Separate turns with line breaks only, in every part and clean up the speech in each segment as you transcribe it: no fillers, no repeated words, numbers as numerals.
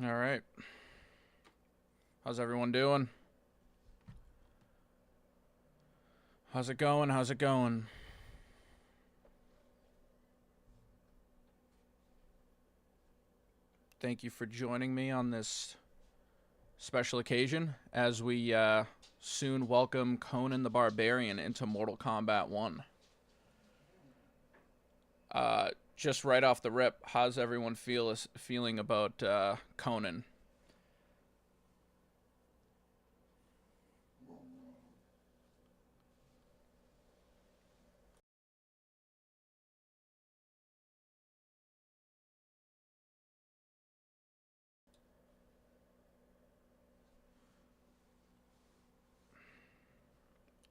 All right. How's everyone doing? How's it going? How's it going? Thank you for joining me on this special occasion as we soon welcome Conan the Barbarian into Mortal Kombat 1. Just right off the rip, how's everyone feeling about Conan?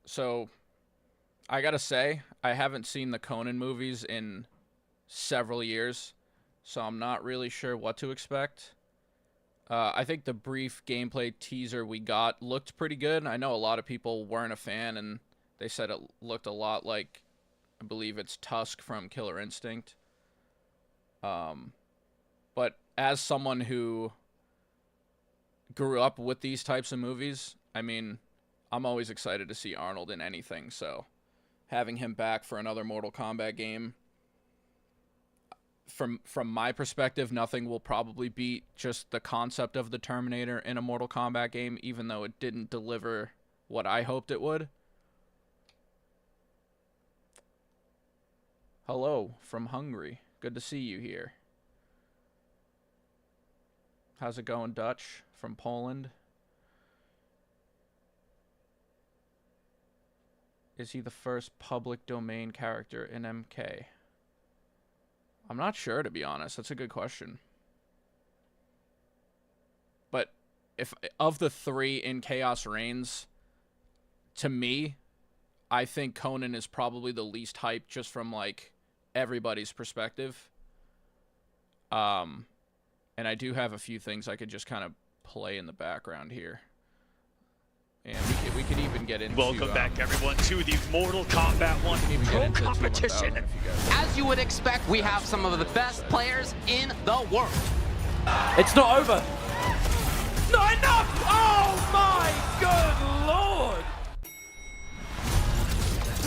So, I gotta say, I haven't seen the Conan movies in several years, so I'm not really sure what to expect. I think the brief gameplay teaser we got looked pretty good. I know a lot of people weren't a fan, and they said it looked a lot like, I believe it's Tusk from Killer Instinct. But as someone who grew up with these types of movies, I mean, I'm always excited to see Arnold in anything, so having him back for another Mortal Kombat game, from my perspective, nothing will probably beat just the concept of the Terminator in a Mortal Kombat game, even though it didn't deliver what I hoped it would. Hello from Hungary. Good to see you here. How's it going, Dutch from Poland? Is he the first public domain character in MK? I'm not sure, to be honest. That's a good question. But if of the three in Chaos Reigns, to me, I think Conan is probably the least hyped just from, like, everybody's perspective. And I do have a few things I could just kind of play in the background here. And we could even get into...
Welcome back, everyone, to the Mortal Kombat 1 Pro competition.
As you would expect, we have some of the best players in the world.
It's not over. Not enough! Oh my good lord!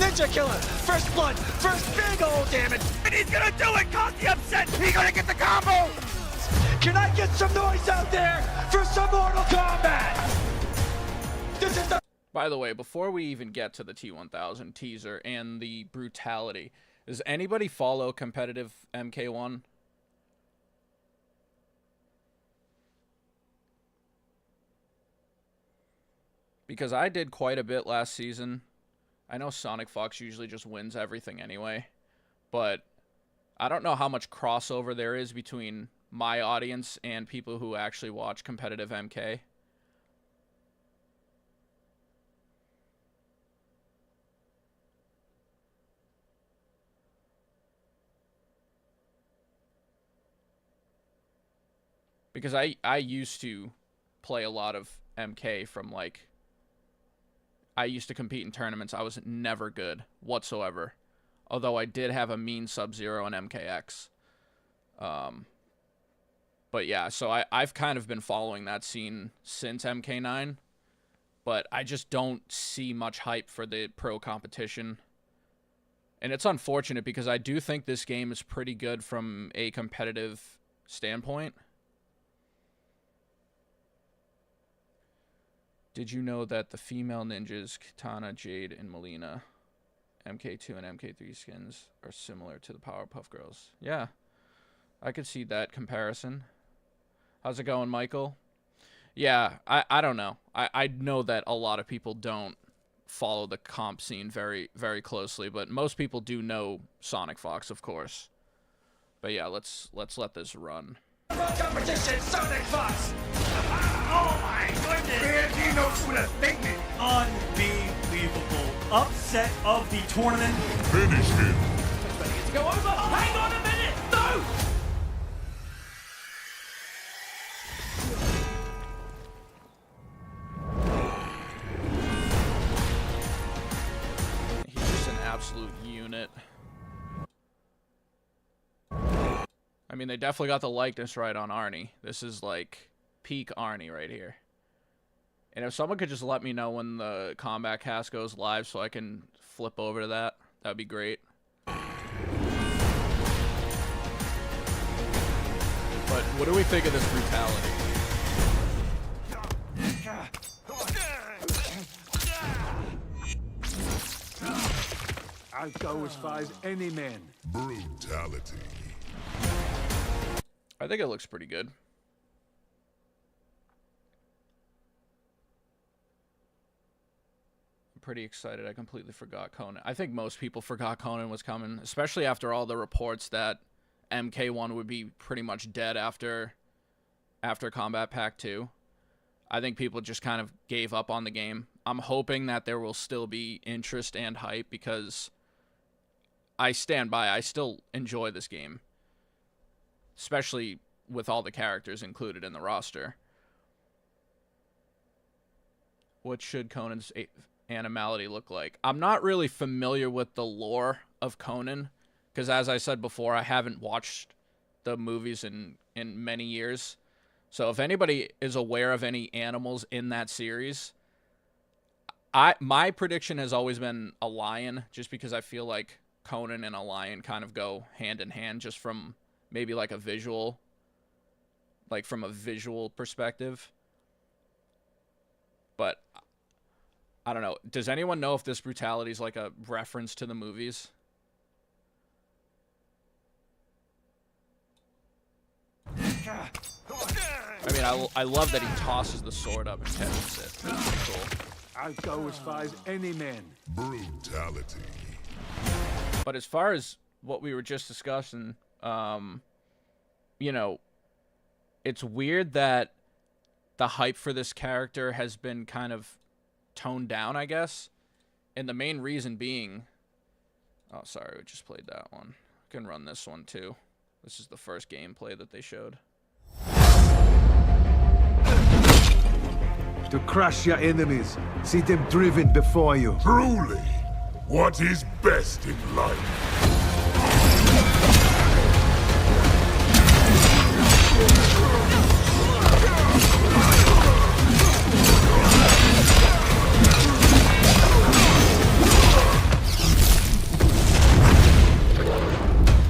Ninja Killer, first blood, first big old damage. And he's gonna do it, cause the upset. He's gonna get the combo. Can I get some noise out there for some Mortal Kombat?
By the way, before we even get to the T1000 teaser and the brutality, does anybody follow competitive MK1? Because I did quite a bit last season. I know Sonic Fox usually just wins everything anyway, but I don't know how much crossover there is between my audience and people who actually watch competitive MK. Because I used to play a lot of MK from, like, I used to compete in tournaments. I was never good whatsoever. Although I did have a mean Sub-Zero in MKX. But yeah, so I've kind of been following that scene since MK9. But I just don't see much hype for the pro competition. And it's unfortunate because I do think this game is pretty good from a competitive standpoint. Did you know that the female ninjas, Katana, Jade, and Melina, MK2 and MK3 skins, are similar to the Powerpuff Girls? Yeah, I could see that comparison. How's it going, Michael? Yeah, I don't know. I know that a lot of people don't follow the comp scene very, very closely, but most people do know Sonic Fox, of course. But yeah, let's let this run.
Competition, Sonic Fox! Oh my goodness! Man, he knows who to think it! Unbelievable upset of the tournament.
Finish him. It's go over. Oh, hang on a minute. No!
He's just an absolute unit. I mean, they definitely got the likeness right on Arnie. This is like peak Arnie right here. And if someone could just let me know when the Kombat Kast goes live so I can flip over to that, that'd be great. But what do we think of this brutality?
I'll go as far as any man.
Brutality.
I think it looks pretty good. I'm pretty excited. I completely forgot Conan. I think most people forgot Conan was coming, especially after all the reports that MK1 would be pretty much dead after Kombat Pack 2. I think people just kind of gave up on the game. I'm hoping that there will still be interest and hype because I stand by. I still enjoy this game, especially with all the characters included in the roster. What should Conan's animality look like? I'm not really familiar with the lore of Conan because, as I said before, I haven't watched the movies in many years. So if anybody is aware of any animals in that series, my prediction has always been a lion, just because I feel like Conan and a lion kind of go hand in hand, just from maybe like a visual, like from a visual perspective. But I don't know. Does anyone know if this brutality is like a reference to the movies? I mean, I love that he tosses the sword up and catches it. That's pretty cool.
I'll go as far as any man.
Brutality.
But as far as what we were just discussing, you know, it's weird that the hype for this character has been kind of toned down, I guess. And the main reason being... Oh, sorry, we just played that one. I can run this one, too. This is the first gameplay that they showed.
To crush your enemies, see them driven before you.
Truly, what is best in life?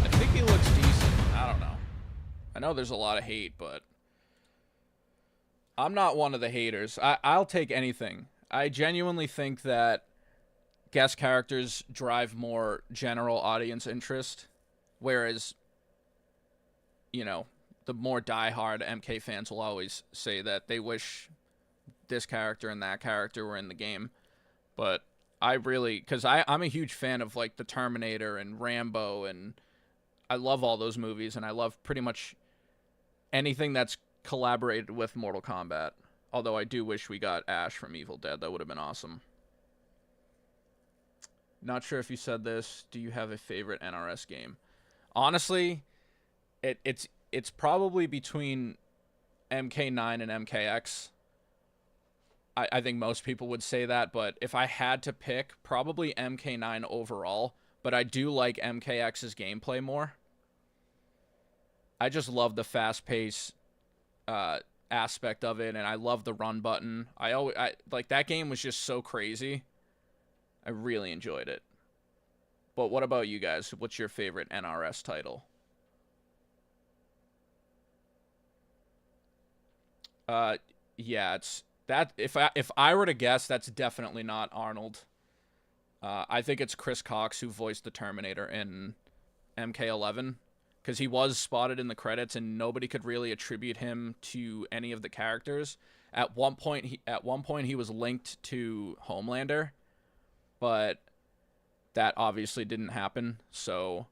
I think he looks decent. I don't know. I know there's a lot of hate, but I'm not one of the haters. I'll take anything. I genuinely think that guest characters drive more general audience interest, whereas, you know, the more diehard MK fans will always say that they wish this character and that character were in the game. But I really, because I'm a huge fan of, like, the Terminator and Rambo, and I love all those movies, and I love pretty much anything that's collaborated with Mortal Kombat. Although I do wish we got Ash from Evil Dead. That would have been awesome. Not sure if you said this. Do you have a favorite NRS game? Honestly, it's probably between MK9 and MKX. I think most people would say that, but if I had to pick, probably MK9 overall. But I do like MKX's gameplay more. I just love the fast-paced aspect of it, and I love the run button. I like that game was just so crazy. I really enjoyed it. But what about you guys? What's your favorite NRS title? Yeah, it's that. If I were to guess, that's definitely not Arnold. I think it's Chris Cox who voiced the Terminator in MK11. Because he was spotted in the credits, and nobody could really attribute him to any of the characters. At one point, he was linked to Homelander, but that obviously didn't happen. So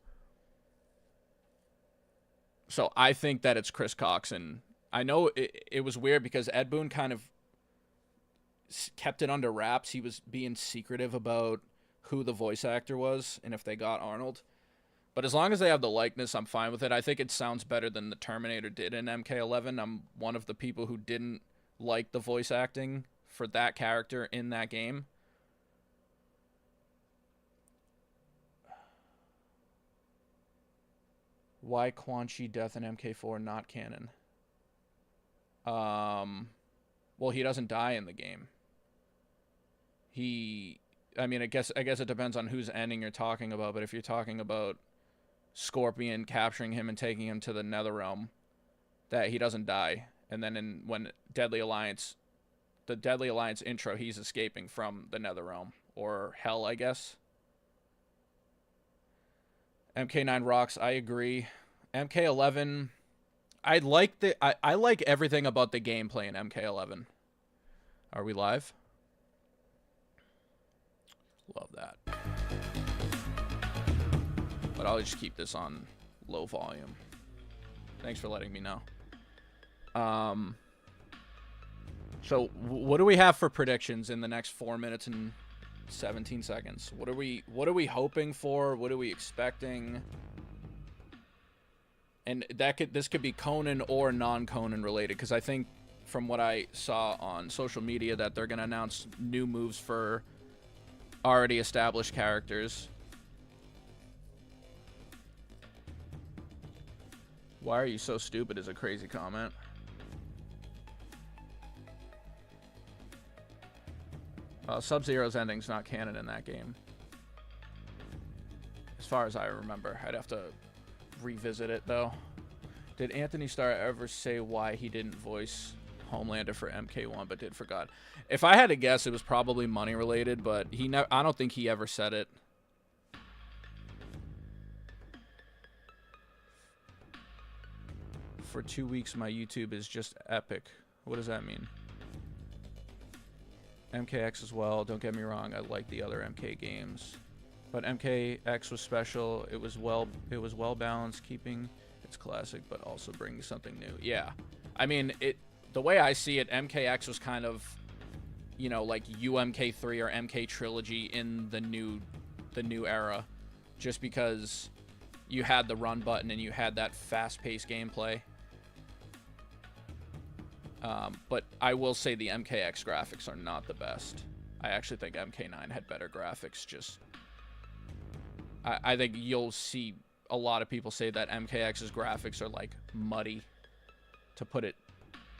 I think that it's Chris Cox, and I know it was weird because Ed Boon kind of kept it under wraps. He was being secretive about who the voice actor was and if they got Arnold. But as long as they have the likeness, I'm fine with it. I think it sounds better than the Terminator did in MK11. I'm one of the people who didn't like the voice acting for that character in that game. Why Quan Chi death in MK4 not canon? Well, he doesn't die in the game. I mean, I guess it depends on whose ending you're talking about, but if you're talking about Scorpion capturing him and taking him to the Netherrealm, that he doesn't die. And then when the Deadly Alliance intro, he's escaping from the Netherrealm, or Hell, I guess. MK9 rocks, I agree. MK11, I like everything about the gameplay in MK11. Are we live? Love that. But I'll just keep this on low volume. Thanks for letting me know. So what do we have for predictions in the next 4 minutes and 17 seconds? What are we hoping for? What are we expecting? And this could be Conan or non-Conan related, because I think from what I saw on social media that they're going to announce new moves for already established characters. Why are you so stupid is a crazy comment. Sub-Zero's ending's not canon in that game. As far as I remember. I'd have to revisit it, though. Did Anthony Starr ever say why he didn't voice Homelander for MK1 but did for God? If I had to guess, it was probably money related, but I don't think he ever said it. For 2 weeks, my YouTube is just epic. What does that mean? MKX as well. Don't get me wrong, I like the other MK games, but MKX was special. It was well balanced, keeping its classic but also bringing something new. Yeah, I mean, the way I see it, MKX was kind of, you know, like UMK3 or MK Trilogy in the new era, just because you had the run button and you had that fast-paced gameplay. But I will say the MKX graphics are not the best. I actually think MK9 had better graphics. Just, I think you'll see a lot of people say that MKX's graphics are like muddy, to put it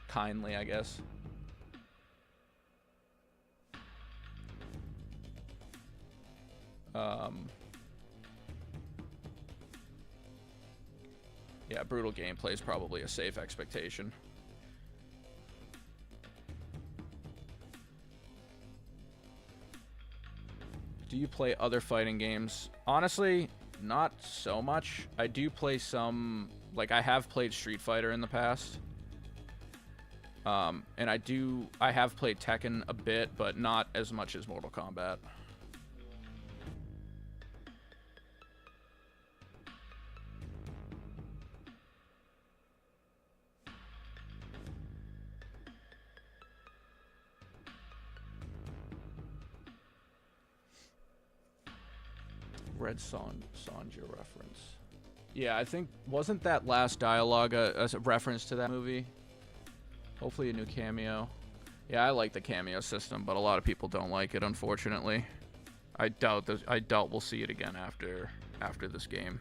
kindly, I guess. Yeah, brutal gameplay is probably a safe expectation. Do you play other fighting games? Honestly, not so much. I do play some, like I have played Street Fighter in the past. And I have played Tekken a bit, but not as much as Mortal Kombat. Red Sonja reference. Yeah, I think, wasn't that last dialogue a reference to that movie? Hopefully a new cameo. Yeah, I like the cameo system, but a lot of people don't like it, unfortunately. I doubt we'll see it again after this game.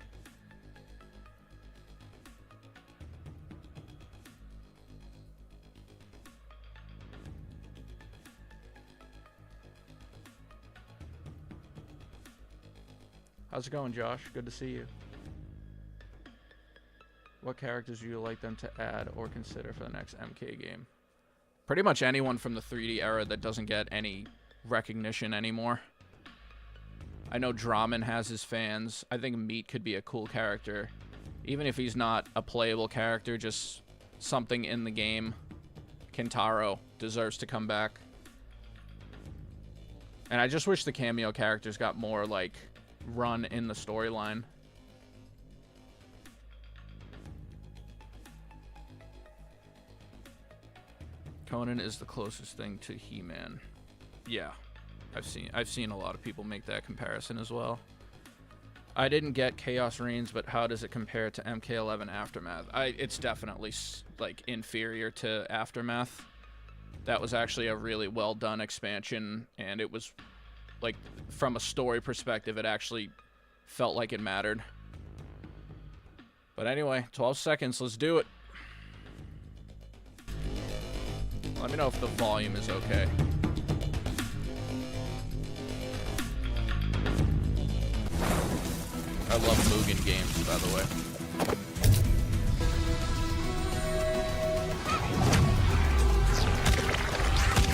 How's it going, Josh? Good to see you. What characters would you like them to add or consider for the next MK game? Pretty much anyone from the 3D era that doesn't get any recognition anymore. I know Draman has his fans. I think Meat could be a cool character. Even if he's not a playable character, just something in the game. Kentaro deserves to come back. And I just wish the cameo characters got more, like, run in the storyline. Conan is the closest thing to He-Man. Yeah, I've seen a lot of people make that comparison as well. I didn't get Chaos Reigns, but how does it compare to MK11 Aftermath? It's definitely like inferior to Aftermath. That was actually a really well done expansion, and it was like, from a story perspective, it actually felt like it mattered. But anyway, 12 seconds, let's do it. Let me know if the volume is okay. I love Mugen games, by the way.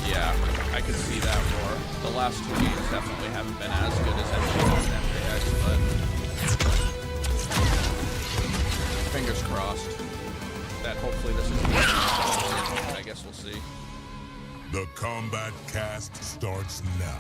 Yeah, I could see that roar. The last 2 games definitely haven't been as good as MK1 and MKX, but fingers crossed that hopefully this is I guess we'll see.
The Kombat Kast starts now.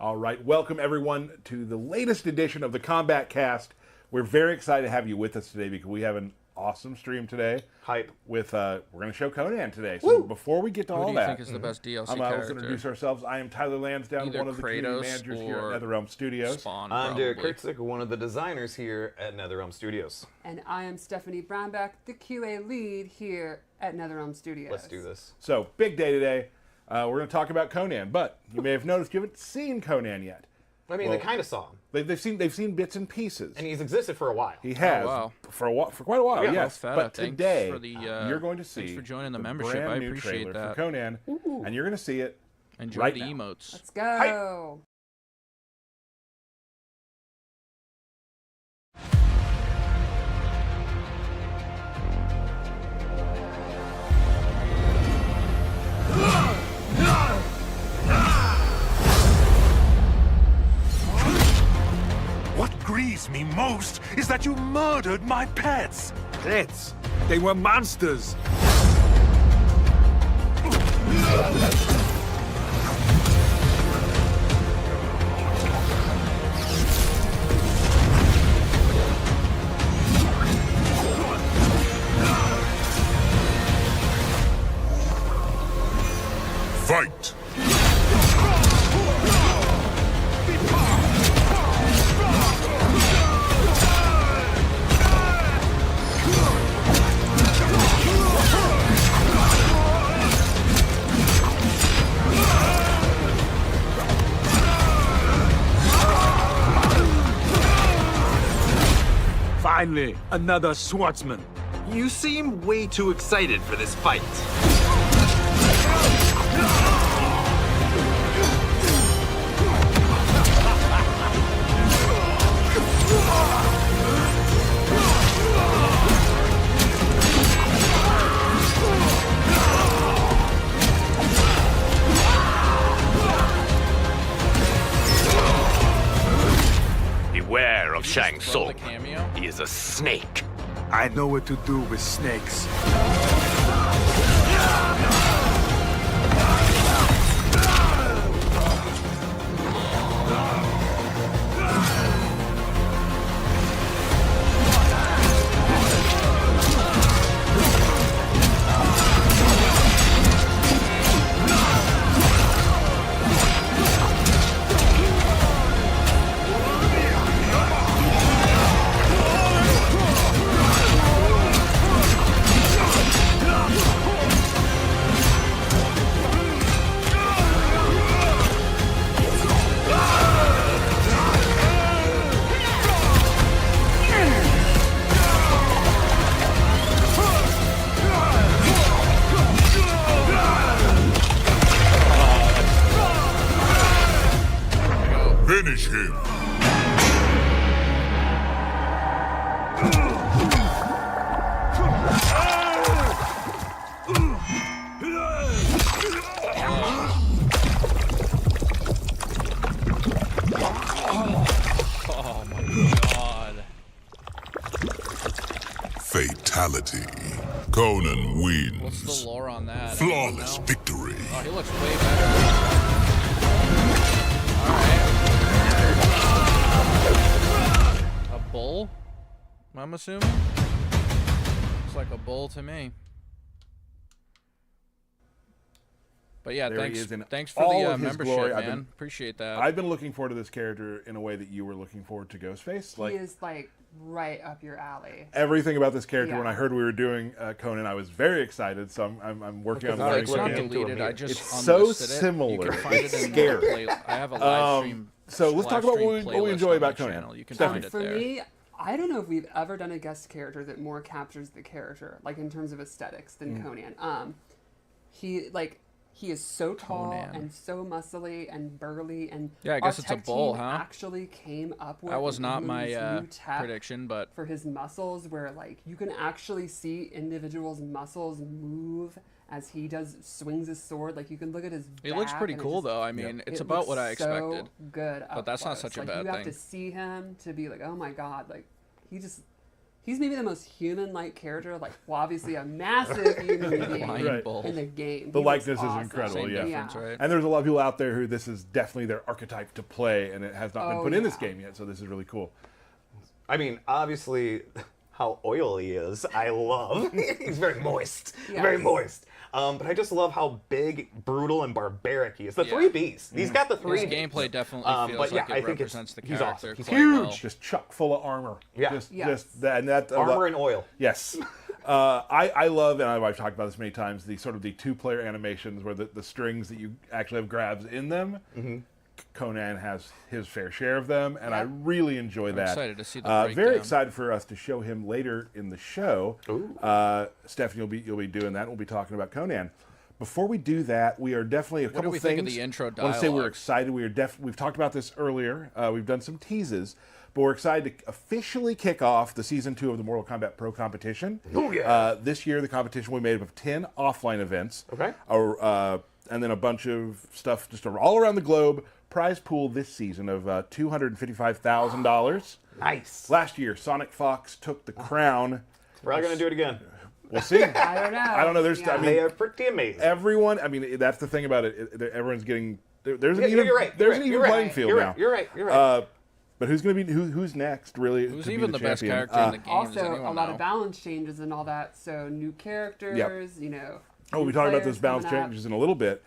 All right, welcome everyone to the latest edition of the Kombat Kast. We're very excited to have you with us today because we have an awesome stream today.
Hype.
With we're going to show Conan today. So before we get to
Who
all
do you
that,
think is the best DLC
let's
character?
introduce ourselves. I am Tyler Lansdowne,
Either
one of the community
Kratos
managers here
or
at NetherRealm Studios.
Spawn,
I'm Derek
probably.
Kurtzik, one of the designers here at NetherRealm Studios.
And I am Stephanie Brownback, the QA lead here at NetherRealm Studios.
Let's do this.
So, big day today. We're going to talk about Conan, but you may have noticed you haven't seen Conan yet.
I mean, they kind of saw him,
They've seen bits and pieces.
and he's existed for a while.
He has
wow.
for quite a while.
Yeah.
Yes,
Well,
but
Feta,
today
thanks for the,
you're going to see
thanks for joining the
the
membership.
brand
I
new
appreciate
trailer
that.
for Conan, and you're going to see it
Enjoy
right
the
now.
emotes.
Let's go.
What grieves me most is that you murdered my pets.
Pets. They were monsters.
Fight!
Finally, another swordsman.
You seem way too excited for this fight.
Beware of Shang
Throw the
Tsung.
cameo.
He is a snake.
I know what to do with snakes.
Finish him!
Oh my god.
Fatality. Conan wins.
What's the lore on that?
Flawless
No?
victory.
Oh, he looks way better. Alright. A bull? I'm assuming? Looks like a bull to me. But yeah,
There he is in
thanks for
all
the
of his
membership,
glory.
man. Appreciate that.
I've been looking forward to this character in a way that you were looking forward to Ghostface.
He is like right up your alley.
Everything about this character. When
Yeah.
I heard we were doing Conan, I was very excited. So I'm working on
Because
learning
it's not
again.
deleted. I just
It's so
unlisted it. You
similar.
can find it
It's
in
scary.
the play. I have a live stream.
So let's talk about
live
what
stream
we
playlist
enjoy
on
about
my
Conan.
channel. You can
Stephanie.
find it
For
there.
me, I don't know if we've ever done a guest character that more captures the character, like in terms of aesthetics, than Conan. He is so tall and so muscly and burly, and
yeah, I guess
our
it's a
tech
bull,
team
huh?
Actually came up with
That was not
this
my
new tech
prediction, but
for his muscles, where like you can actually see individuals' muscles move as he swings his sword. Like you can look at his.
It looks
back
pretty
and
cool, though. I mean, it's
it
about
looks
what I expected.
So good,
but that's not such a bad
You have
thing.
to see him to be like, oh my god, like he's maybe the most human-like character. Like, well, obviously a massive human being in the game.
The
He
likeness
looks
is
awesome.
incredible.
Same
Yeah.
difference, right?
And there's a lot of people out there who this is definitely their archetype to play, and it has not been put in this game yet. So this is really cool.
I mean, obviously, how oily he is, I love. He's very moist, very moist. But I just love how big, brutal, and barbaric he is. The three Bs. He's got the three
His
Bs.
gameplay definitely feels like it represents the
he's
character
awesome. He's
quite
huge.
well.
Just chock full of armor.
Yeah.
Just that and that.
Armor and oil.
Yes. I love, and I've talked about this many times, the sort of the two-player animations where the strings that you actually have grabs in them. Conan has his fair share of them, and I really enjoy that.
Excited to see the
Very
breakdown.
excited for us to show him later in the show. Stephanie, you'll be doing that. We'll be talking about Conan. Before we do that, we are definitely a couple
do we
things.
think of the intro
I want to say we're
dialogue?
excited. We've talked about this earlier. We've done some teases, but we're excited to officially kick off the season 2 of the Mortal Kombat Pro competition.
Oh yeah!
This year, the competition will be made up of 10 offline events.
Okay.
And then a bunch of stuff just all around the globe. Prize pool this season of $255,000.
Nice.
Last year, Sonic Fox took the crown.
We're not gonna do it again.
We'll see.
I don't know.
I don't know. There's, I mean,
They are pretty amazing.
everyone. I mean, that's the thing about it. Everyone's getting. There's an
Yeah,
even.
you're right.
There's
You're
an even
right.
playing field
You're
now.
right. You're right. You're right.
But who's going to be who's next? Really,
Who's
to
even
be
the
the
best
champion?
character in the game? Does
Also,
anyone
a lot
know?
of balance changes and all that. So new characters, you know.
Oh, we'll be
new
talking about
players
those balance
coming up.
changes in a little bit.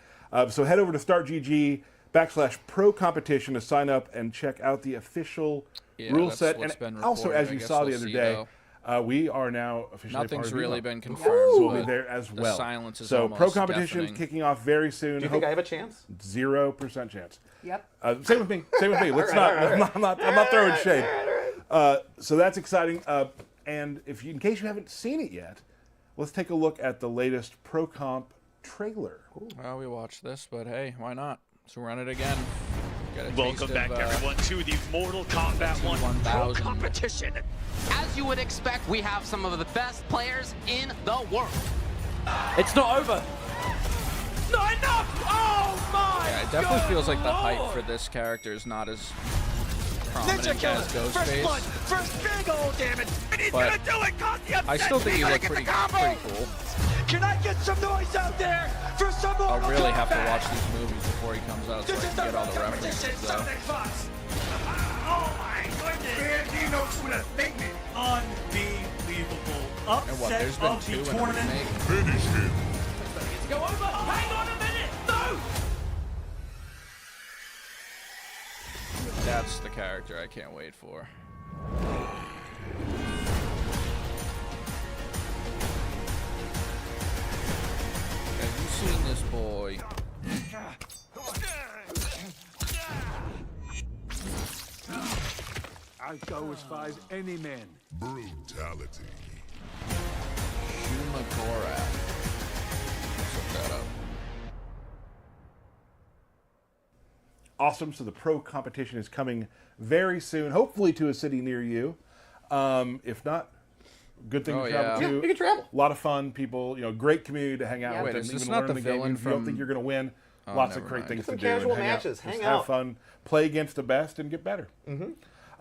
So head over to StartGG/Pro Competition to sign up and check out the official rule
that's
set.
what's
And
been
also,
reported.
as
I
you
guess
saw the
we'll
other
see,
day,
though.
we are now officially
Nothing's
part of
really
Vivo.
been confirmed.
So we'll be
but
there as
the
well.
silence is
So
almost
Pro Competition
deafening.
kicking off very soon.
Do you think I have a chance?
0% chance.
Yep.
Same with me. Same with me. Let's not. I'm not throwing shade. So that's exciting. And in case you haven't seen it yet, let's take a look at the latest Pro Comp trailer.
Well, we watched this, but hey, why not? Let's run it again. Get a
Welcome
taste
back,
of,
everyone, to the Mortal Kombat 1 Pro
1000.
competition.
As you would expect, we have some of the best players in the world.
It's not over. Not enough! Oh my
Yeah, it definitely feels like the hype for this character is not as
Ninja
prominent
Killer,
as
first blood,
Ghostface.
first big old damage, and he's
But
gonna do it, cause the upset.
I still think
He's
he
gonna
looked
get
pretty
the combo.
cool.
Can I get some noise out there for some
I'll
Mortal
really have to
Kombat?
watch these movies before he comes out so I
This is
can
the
get all the
competition,
references, though.
Sonic Fox. Oh my goodness. Bandino's with a statement. Unbelievable.
And what, there's
Upset
been
of
two
the
in a
tournament.
remake?
Finish him.
Let's go over. Hang on a minute. No.
That's the character I can't wait for. Have you seen this boy?
I'd go as far as any man.
Brutality.
Shuma Gorath. Let's look that up.
Awesome. So the Pro Competition is coming very soon, hopefully to a city near you. If not, good thing
Oh,
to travel
yeah.
to.
You can travel.
A lot of fun, people. Great community to hang out
Yeah.
with.
Wait,
and
is this
even
not
learn
the
the game.
villain
If you don't
from-
think you're going to win,
Oh,
lots of
never
great
mind.
things
Some
to do. and
casual
hang out.
matches,
Just
hang
have
out.
fun, play against the best, and get better.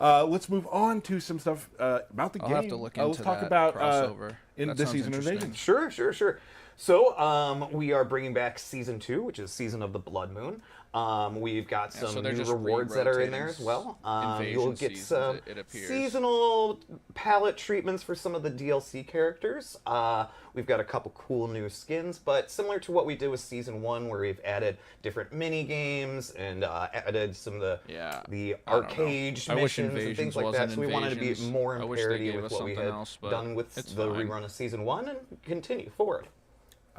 Let's move on to some stuff about the
I'll
game.
have to look
Let's
into
talk
that
about
crossover.
in
That
this
sounds
season of
interesting.
Invasion.
Sure. So, we are bringing back Season 2, which is Season of the Blood Moon. We've got
Yeah, so
some
they're
new
just
rewards that are in there
re-rotating
as well.
Invasion
You'll get
seasons,
some
it appears.
seasonal palette treatments for some of the DLC characters. We've got a couple cool new skins, but similar to what we did with Season 1, where we've added different mini games and added some of the
Yeah,
the
I don't know.
arcade
I wish
missions and things
Invasions
like that.
wasn't
So we wanted to be
Invasions.
more
I
in
wish they
parity
gave
with
us
what we
something
had
else, but
done with
it's
the
fine.
rerun of Season 1 and continue forward.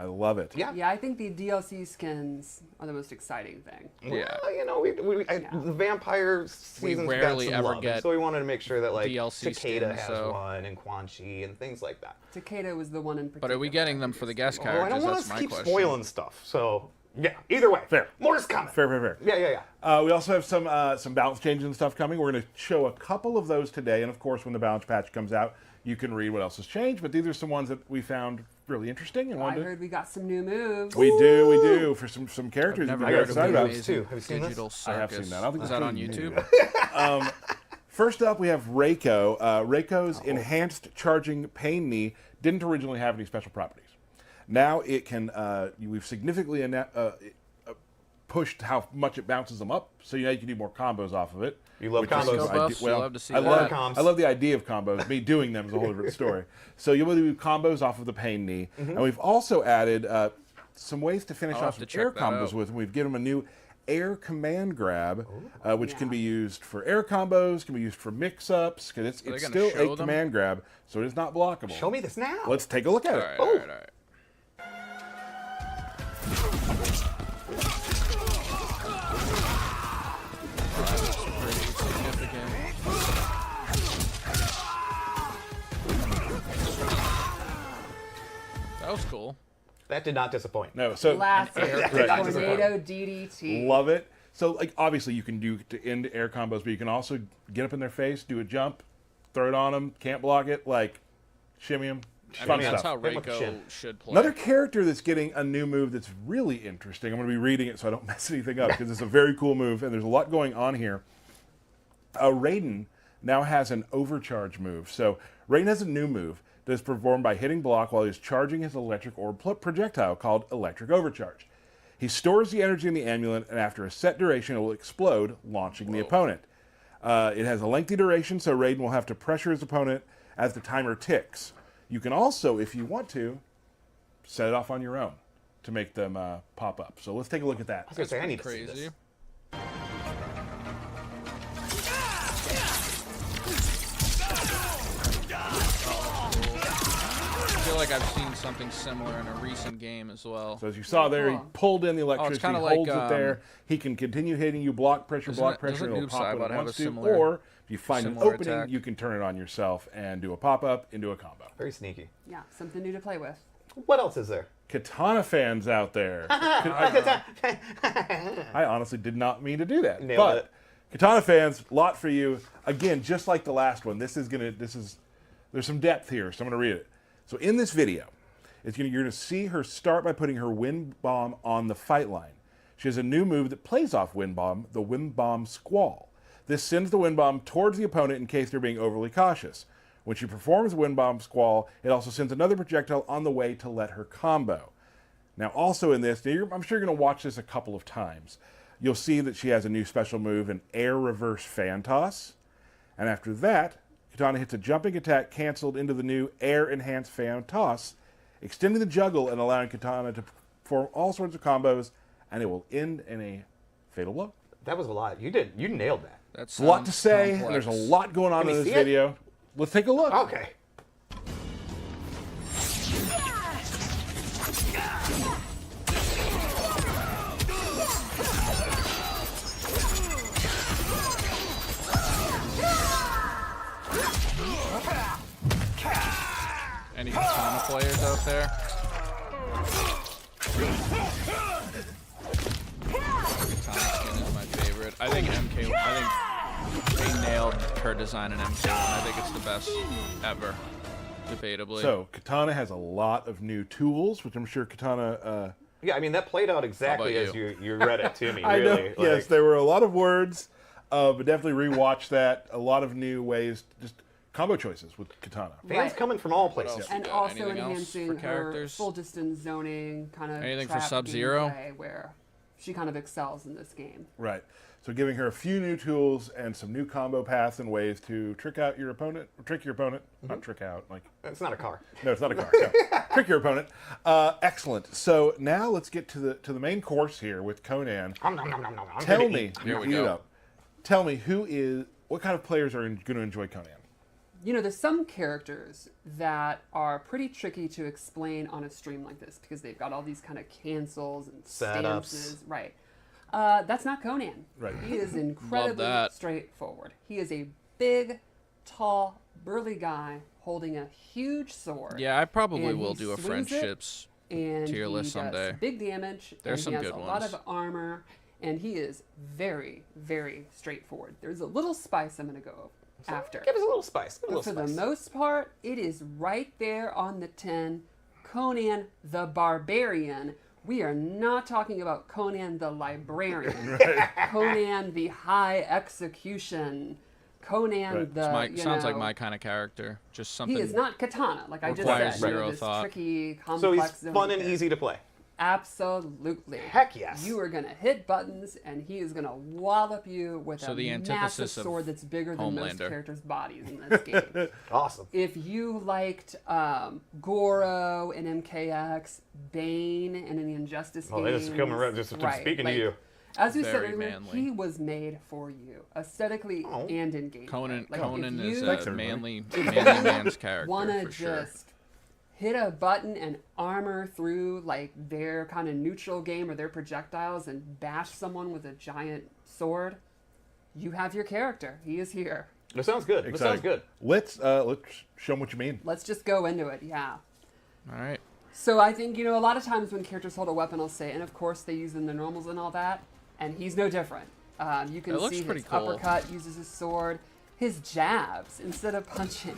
I love it.
Yeah.
Yeah, I think the DLC skins are the most exciting thing.
Yeah.
Well, you know, the vampire season's
rarely
got some
ever
love,
get
so we wanted to make sure that like
DLC
Takeda
skins,
has
so-
one and Quan Chi and things like that.
Takeda was the one in particular.
But are we getting them for the guest
Oh, I
characters?
don't want
That's
to
my
keep
question.
spoiling stuff, so yeah. Either way,
Fair.
More is coming.
Fair.
Yeah.
We also have some balance changes and stuff coming. We're going to show a couple of those today, and of course, when the balance patch comes out, you can read what else has changed. But these are some ones that we found really interesting and
I
wanted.
heard we got some new moves.
We do for some characters.
I've never
I'm
heard of
excited
the
about.
these too. Have you seen
Digital
this?
Circus.
I have seen that. I don't think
Is
it's
that on
really
YouTube?
First up, we have Reiko. Reiko's enhanced charging pain knee didn't originally have any special properties. Now it can. We've significantly pushed how much it bounces them up, so you can do more combos off of it.
You love
which is
combos.
super
Buffs,
well,
you love to see
I
that.
love
Comms.
I love the idea of combos. Me doing them is a whole different story. So you'll be able to do combos off of the pain knee, and we've also added some ways to finish
I'll
off
have to
some air
check that
combos
out.
with them. We've given them a new air command grab, which can be used for air combos, can be used for mix-ups, because it's
they gonna
still
show
a
them?
command grab, so it is not blockable.
Show me this now.
Let's take a look at it.
All right. Pretty significant. That was cool.
That did not disappoint.
No, so
Classic
Right.
tornado DDT.
love it. So like obviously you can do to end air combos, but you can also get up in their face, do a jump, throw it on them, can't block it, like shimmy them.
I
Fun
mean, that's
stuff.
how
Hit with the
Reiko
chin.
should play.
Another character that's getting a new move that's really interesting. I'm going to be reading it so I don't mess anything up because it's a very cool move and there's a lot going on here. Raiden now has an overcharge move. So Raiden has a new move that is performed by hitting block while he's charging his electric orb projectile called Electric Overcharge. He stores the energy in the amulet and after a set duration it will explode, launching the opponent. It has a lengthy duration, so Raiden will have to pressure his opponent as the timer ticks. You can also, if you want to, set it off on your own to make them pop up. So let's take a look at that.
I was gonna say I need to see
Crazy.
this.
I feel like I've seen something similar in a recent game as well.
So as you saw there, he pulled in the electricity,
kinda
holds
like,
it there. He can continue hitting you, block pressure,
Doesn't
and it'll
Noob
pop when
Saibot
it
have
wants
a
to.
similar-
Or if you find an
similar
opening,
attack?
you can turn it on yourself and do a pop-up into a combo.
Very sneaky.
Yeah, something new to play with.
What else is there?
Katana fans out there. I honestly did not mean to do that.
Nailed
but
it.
Katana fans, lot for you. Again, just like the last one, there's some depth here, so I'm gonna read it. So in this video, you're gonna see her start by putting her wind bomb on the fight line. She has a new move that plays off wind bomb, the wind bomb squall. This sends the wind bomb towards the opponent in case they're being overly cautious. When she performs the wind bomb squall, it also sends another projectile on the way to let her combo. Now, also in this, I'm sure you're going to watch this a couple of times. You'll see that she has a new special move, an air reverse fan toss. And after that, Katana hits a jumping attack canceled into the new air enhanced fan toss, extending the juggle and allowing Katana to perform all sorts of combos, and it will end in a fatal blow.
That was a lot. You nailed that.
That's
A lot to say, and there's a lot going on
Can
in
we
this
see it?
video. Let's take a look.
Okay.
Any Katana players out there? Katana skin is my favorite. I think MK1. I think they nailed her design in MK1. I think it's the best ever, debatably.
So, Katana has a lot of new tools, which I'm sure Katana...
Yeah, I mean that played out exactly
How
as
about
you read it to me.
I
Really.
know,
Like,
yes, there were a lot of words, but definitely rewatch that. A lot of new ways, just combo choices with Katana.
Fans
Right.
coming from all
What
places.
else?
And
got
also
anything else
enhancing
for
her
characters?
full distance zoning kind of
Anything for
trap
Sub-Zero?
gameplay where she kind of excels in this game.
Right. So giving her a few new tools and some new combo paths and ways to trick your opponent. Not trick out, like...
It's not a car.
No, it's not a car. No. Trick your opponent. Excellent. So now let's get to the main course here with Conan. Tell me,
Here we
eat it
go.
up. Tell me what kind of players are going to enjoy Conan?
you know, there's some characters that are pretty tricky to explain on a stream like this because they've got all these kind of cancels and
Setups.
stances. Right. That's not Conan.
Right.
He is incredibly
that.
straightforward. He is a big, tall, burly guy holding a huge sword.
Yeah, I probably
and
will
he
do a
swings it,
friendships
and
tier
he
list
does
someday.
big damage.
There's
and
some
he has
good
a lot
ones.
of armor, and he is very, very straightforward. There's a little spice I'm going to go after.
Give us a little spice. Give us a
But
little
for
spice.
the most part, it is right there on the 10. Conan the Barbarian. We are not talking about Conan the Librarian. Conan the High Execution. Conan
Right.
the,
Sounds like my kind of character. Just something.
He is not katana, like I just
requires
said.
zero
This
thought.
tricky, complex.
So he's
zone
fun and
character.
easy to play.
Absolutely.
Heck yes.
You are going to hit buttons, and he is going to wallop you with
So
a
the
massive
antithesis of
sword that's bigger than most
Homelander.
characters' bodies in this game.
Awesome.
If you liked Goro in MKX, Bane in an Injustice
Oh,
game,
this is coming right, just speaking to you.
As we said
Very
earlier,
manly.
he was made for you, aesthetically and in game.
Conan.
Like,
Conan
if
is
you
a manly man's character
wanna
for sure.
just hit a button and armor through like their kind of neutral game or their projectiles and bash someone with a giant sword, you have your character. He is here.
That sounds good. That sounds good.
Let's show them what you mean.
Let's just go into it. Yeah.
All right.
So I think, you know, a lot of times when characters hold a weapon, I'll say, and of course they use in the normals and all that, and he's no different. You can
It looks
see
pretty
his
cool.
uppercut uses his sword. His jabs, instead of punching,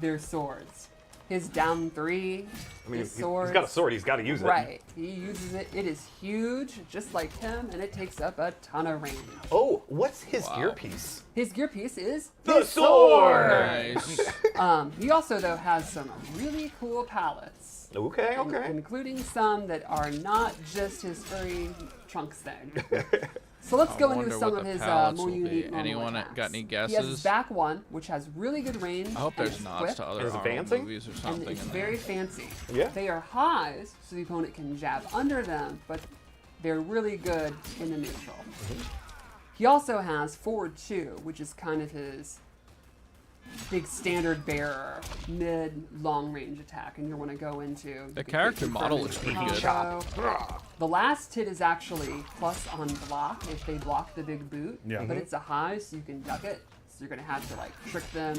their swords. His down three,
I mean,
his
he's
sword.
got a sword. He's got to use it.
Right. He uses it. It is huge, just like him, and it takes up a ton of range.
Oh, what's his
Wow.
earpiece?
His gear piece is
The
his
sword!
Nice.
He also, though, has some really cool palettes.
Okay, okay.
Including some that are not just his furry trunks thing. So let's go into
wonder
some
what
of
the
his
palettes
more
will be.
unique normal
Anyone
attacks.
got any
He has
guesses?
his back one, which has really good range.
I hope
and
there's
is
nods
quick,
to other
Is it
Arnold
fancy?
movies or
and
something.
it's
in there.
very fancy.
Yeah.
They are highs, so the opponent can jab under them, but they're really good in the neutral. He also has forward 2, which is kind of his big standard bearer, mid-long range attack, and you want to go into... you
The
can
character
hit
model
from
looks
his
pretty good.
combo. The last hit is actually plus on block if they block the big boot,
Yeah.
but it's a high, so you can duck it. So you're going to have to like trick them,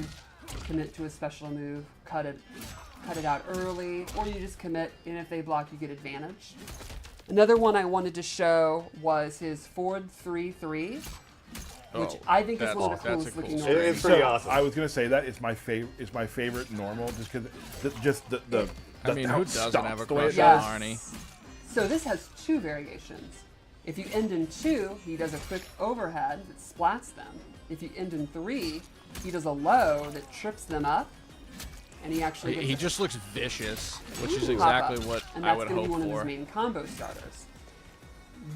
commit to a special move, cut it out early, or you just commit, and if they block, you get advantage. Another one I wanted to show was his forward 3-3, which
Oh,
I think is
that's-
one of the
that's
coolest
a cool
looking
string.
normal.
It's pretty
So,
awesome.
I was gonna say that it's my favorite. It's my favorite normal, just because the.
I mean,
how
who
it
doesn't have
stops
a
the way it
crush on
does.
Arnie?
So this has 2 variations. If you end in 2, he does a quick overhead that splats them. If you end in 3, he does a low that trips them up, and he actually
He
gets a
just looks vicious, which is
pop-up,
exactly what
and
I
that's
would
gonna
hope
be one of
for.
his main combo starters.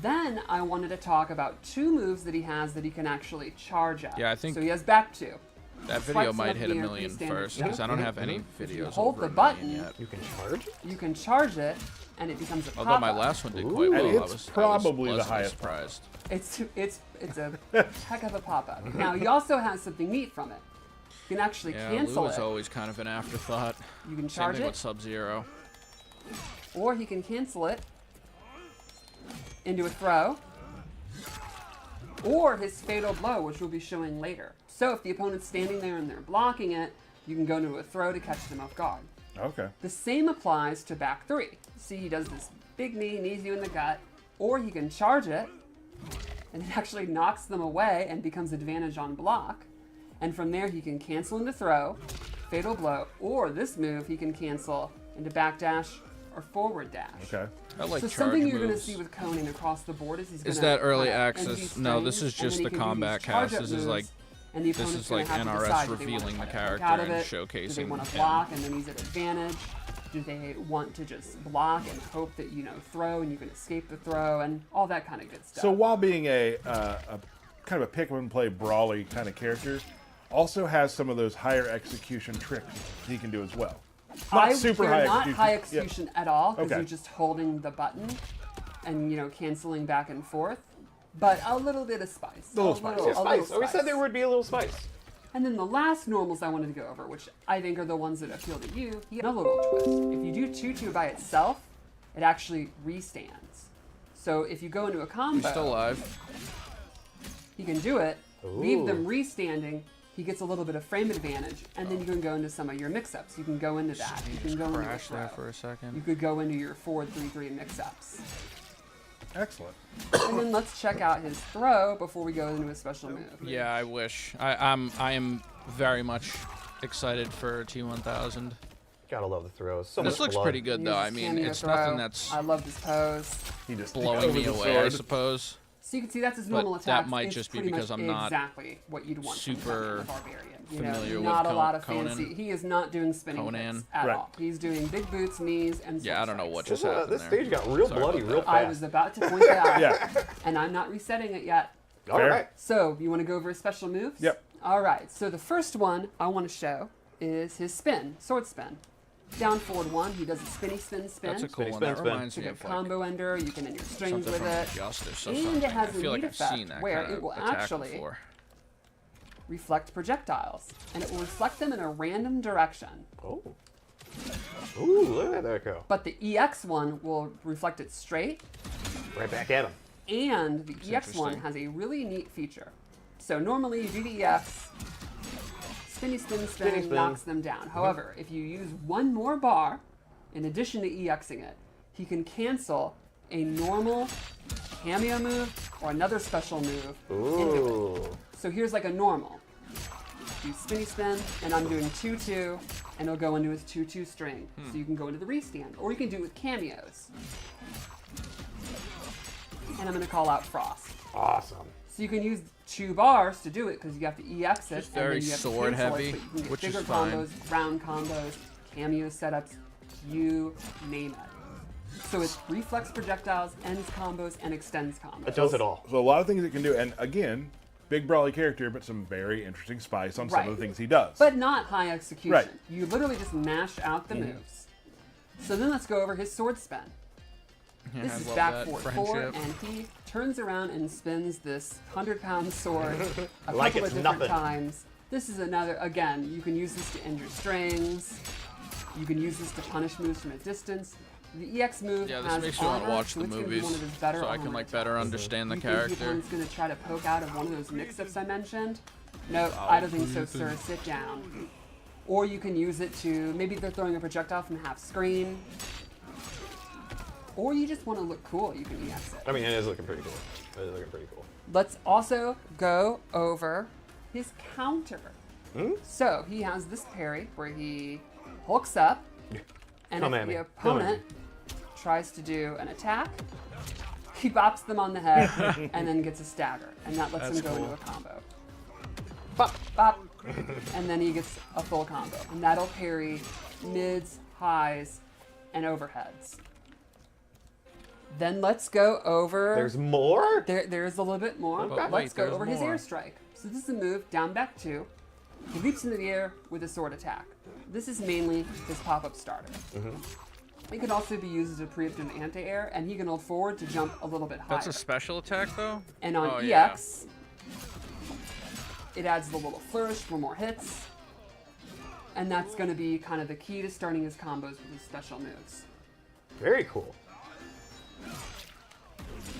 Then I wanted to talk about 2 moves that he has that he can actually charge at.
Yeah, I think
so. He has back 2.
That
Swipes
video
them
might
up
hit a
in the air,
million
pretty standard
first, because I don't
stuff.
have any
If you
videos
hold
over
the
a
button,
million yet.
You can charge?
You can charge it, and it becomes a pop-up.
Although my last one did quite well,
And
I
it's
was
probably the
pleasantly
highest
surprised.
It's a heck of a pop-up. Now he also has something neat from it. You can actually
Yeah,
cancel
Lou is
it.
always kind of an afterthought.
You can
Same
charge
thing
it,
with Sub-Zero.
or he can cancel it into a throw, or his fatal blow, which we'll be showing later. So if the opponent's standing there and they're blocking it, you can go into a throw to catch them off guard.
Okay.
The same applies to back 3. See, he does this big knee, knees you in the gut, or he can charge it, and it actually knocks them away and becomes advantage on block. And from there, he can cancel into throw, fatal blow, or this move he can cancel into backdash or forward dash.
Okay.
I like
So
charge
something you're going to
moves.
see with Conan across the board is he's going
Is
to
that early access? No,
strings,
this is
and
just
then
the
he can do
combat
these charge
cast.
up
This is
moves,
like
and the
this
opponent's
is
gonna
like
have to
NRS
decide, do they
revealing
want
the
to try to
character
out of
and
it? Do they
showcasing
want to
him.
block and then he's at advantage? Do they want to just block and hope that you throw and you can escape the throw and all that kind of good stuff?
So while being a kind of a pick and play brawly kind of character, also has some of those higher execution tricks he can do as well. Not super
they're
high
not
execution.
high
Yeah.
execution at all because
Okay.
you're just holding the button and canceling back and forth, but a little bit of spice.
A little spice.
Yeah, spice. Oh, we said there would be a little spice.
And then the last normals I wanted to go over, which I think are the ones that appeal to you, he has another little twist. If you do 2-2 by itself, it actually restands. So if you go into a combo,
He's still alive.
he can do it, leave
Ooh.
them restanding, he gets a little bit of frame advantage, and then you can go into some of your mix-ups. You can go into that. You can go into a
Crash there
throw.
for a second.
You could go into your forward 3-3 mix-ups.
Excellent.
And then let's check out his throw before we go into a special move.
Yeah, I wish. I am very much excited for T1000.
Gotta love the throws. So
This
much
looks
blood.
pretty good though.
Use
I
his
mean,
cameo
it's
throw.
nothing that's
I love this pose.
He just
blowing me
over the
away, I
sword.
suppose.
So you can see that's his
But
normal
that
attack.
might
It's
just be
pretty
because
much
I'm not
exactly what you'd want from
super
the Barbarian. You
familiar
know,
with
not a lot of
Conan.
fancy. He is not doing spinning
Conan.
hits at
Right.
all. He's doing big boots, knees, and
Yeah, I don't know
sword
what
strikes.
just happened
This
there.
stage got real
Sorry
bloody
about
real
that.
fast.
I was about to point that out,
Yeah.
and I'm not resetting it yet.
All
Fair.
right.
So you want to go over his special moves?
Yep.
All right. So the first one I want to show is his spin, sword spin. Down forward 1, he does a spinny spin spin.
That's a cool
Spinny
one.
spin,
That
spin.
reminds
It's
me
a
of like
combo ender. You can end your strings
something
with
from
it.
Justice or
And
something.
it has
I
a
feel like
neat
I've seen
effect
that
where
kind
it will
of attack
actually
before.
reflect projectiles, and it will reflect them in a random direction.
Oh. Ooh, look at that go.
But the EX one will reflect it straight,
Right back at him.
and the EX one
interesting.
has a really neat feature. So normally you do the EX, spinny spin,
Spinny spin.
knocks them down. However, if you use one more bar, in addition to EXing it, he can cancel a normal cameo move or another special move into it.
Ooh.
So here's like a normal. Do spinny spin, and I'm doing 2-2, and it'll go into his 2-2 string. So you can go into the restand, or you can do it with cameos. And I'm gonna call out Frost.
Awesome.
So you can use 2 bars to do it because you have to EX it,
Just
and
very
then you have
sword
to cancel
heavy,
it, but you can get
which is
bigger
fine.
combos, round combos, cameo setups, you name it. So it's reflex projectiles, ends combos, and extends combos.
It does it all.
So a lot of things it can do, and again, big brawly character, but some very interesting spice on some
Right.
of the things he does.
But not high execution.
Right.
You literally just mash out the moves. So then let's go over his sword spin.
Yeah,
This
I
is
love
back
that
forward
friendship.
4, and he turns around and spins this 100-pound sword a
Like
couple
it's
of different
nothing.
times. This is another, again, you can use this to end your strings. You can use this to punish moves from a distance. The EX move
Yeah, this
has
makes me want
armor,
to watch
so
the
it's gonna be
movies
one of his better
so I can
armor
like better
attacks.
understand the
You think
character.
People's gonna try to poke out of one of those mix-ups I mentioned? No, I don't think so, sir. Sit down. Or you can use it to, maybe they're throwing a projectile from half screen. Or you just want to look cool, you can EX it.
I mean, it is looking pretty cool. It is looking pretty cool.
Let's also go over his counter. So he has this parry where he hulks up, and
Come
if
at
the
me.
opponent tries to do an attack, he bops them on the head and then gets a stagger, and that lets him go into a combo. Bop, bop, and then he gets a full combo, and that'll parry mids, highs, and overheads. Then let's go over.
There's more?
There's a little bit more.
But
Let's
wait,
go
there's
over his
more.
airstrike. So this is a move, down back 2. He leaps into the air with a sword attack. This is mainly his pop-up starter. It can also be used as a preemptive anti-air, and he can hold forward to jump a little bit higher.
That's a special attack though?
And on
Oh,
EX, it adds the little flourish for more hits. And that's going to be kind of the key to starting his combos with his special moves.
Very cool.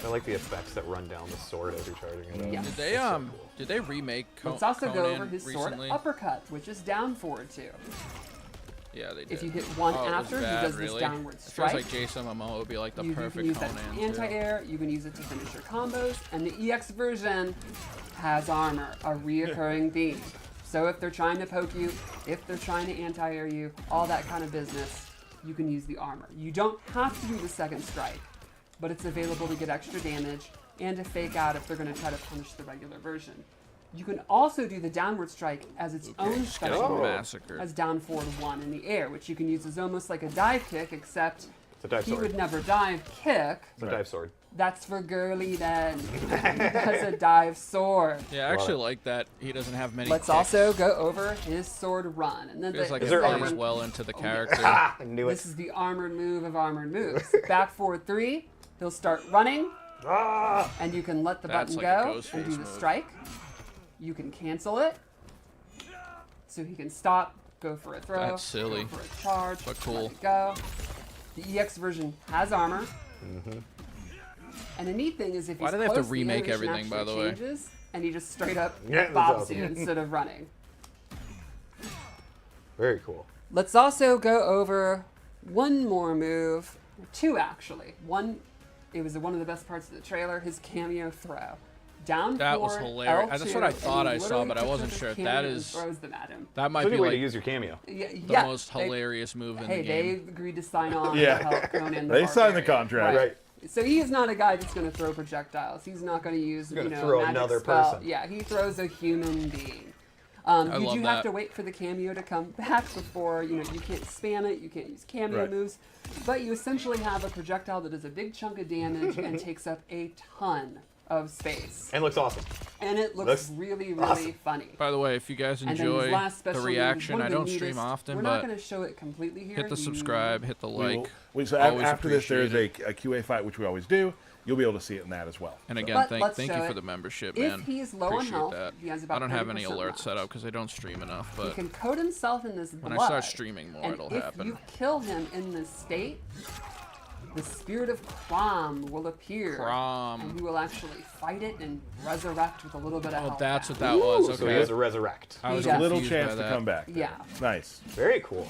I like the effects that run down the sword as you're charging it up.
Yes.
Did they did they remake
Let's also
Conan
go over his
recently?
sword uppercut, which is down forward 2.
Yeah, they did.
If you hit one
Oh, it was
after, he
bad,
does this
really?
downward
It feels
strike.
like Jason Momoa would be like the
You can
perfect
use that
Conan.
as anti-air, you can use it to finish your combos, and the EX version has armor, a reoccurring theme. So if they're trying to poke you, if they're trying to anti-air you, all that kind of business, you can use the armor. You don't have to do the second strike, but it's available to get extra damage and to fake out if they're going to try to punish the regular version. You can also do the downward strike as its own special
getting
move,
massacred.
as down forward 1 in the air, which you can use as almost like a dive kick, except
It's a dive
he
sword.
would never dive kick.
It's a dive sword.
That's for girly then. That's a dive sword.
Yeah, I actually like that he doesn't have many.
Let's
kicks.
also go over his sword run. And then
Feels like
Is
it
there
fits
armor?
well into the character.
Ah, I knew it.
this is the armored move of armored moves. Back forward 3, he'll start running,
Ah!
and you can let the
That's
button
like a
go
Ghostface
and do the
move.
strike. You can cancel it, So he can stop, go for a throw,
That's silly,
go for a charge,
but cool.
let it go. The EX version has armor. And the neat thing is if
Why
he's
do they have to
close, the
remake
animation
everything, by
actually
the way?
changes, and he just straight up
Yeah, that's
bobs
awesome.
you instead of running.
Very cool.
Let's also go over one more move, two actually. One, it was one of the best parts of the trailer, his cameo throw. Down
That was
forward,
hilarious.
L2,
That's what I thought
and he
I saw,
literally
but I
picks
wasn't
up his
sure.
cameo
That
and
is
throws them at him.
that might
It's a
be
good way
like
to use your cameo.
the most hilarious move in the
Hey,
game.
they agreed to sign on
Yeah.
to help Conan the
They signed the
Barbarian.
contract.
Right.
So he is not a guy that's going to throw projectiles. He's not going to use,
gonna
you know,
throw
magic
another
spell.
person.
Yeah, he throws a human being.
I
You
love
do have
that.
to wait for the cameo to come back before, you know, you can't spam it, you can't use cameo
Right.
moves, but you essentially have a projectile that does a big chunk of damage and takes up a ton of space.
And looks awesome.
And it looks really, really
awesome.
funny.
By the way, if you guys
And then his
enjoy
last
the
special move is
reaction,
one
I
of the
don't stream
neatest.
often,
We're not
but
going to show it completely here.
hit the
You-
subscribe, hit the like.
So
Always
after this, there's
appreciate
a QA fight, which we always do. You'll be able to see it in that as well.
And
So-
again,
But
thank
let's
you
show
for
it.
the membership,
If
man.
he's low on
Appreciate
health,
that.
he has about
I don't have any
30%
alerts
left.
set up because I don't stream enough,
He
but
can coat himself in this
when
blood.
I start streaming more,
and
it'll
if
happen.
you kill him in this state, the spirit of Crom will appear.
Crom.
And you will actually fight it and resurrect with a little bit of
Oh,
health
that's
back.
what that was.
So he
Okay.
has a resurrect.
I was
He does.
Little
confused
chance
by
to
that.
come back.
Yeah.
Nice.
Very cool.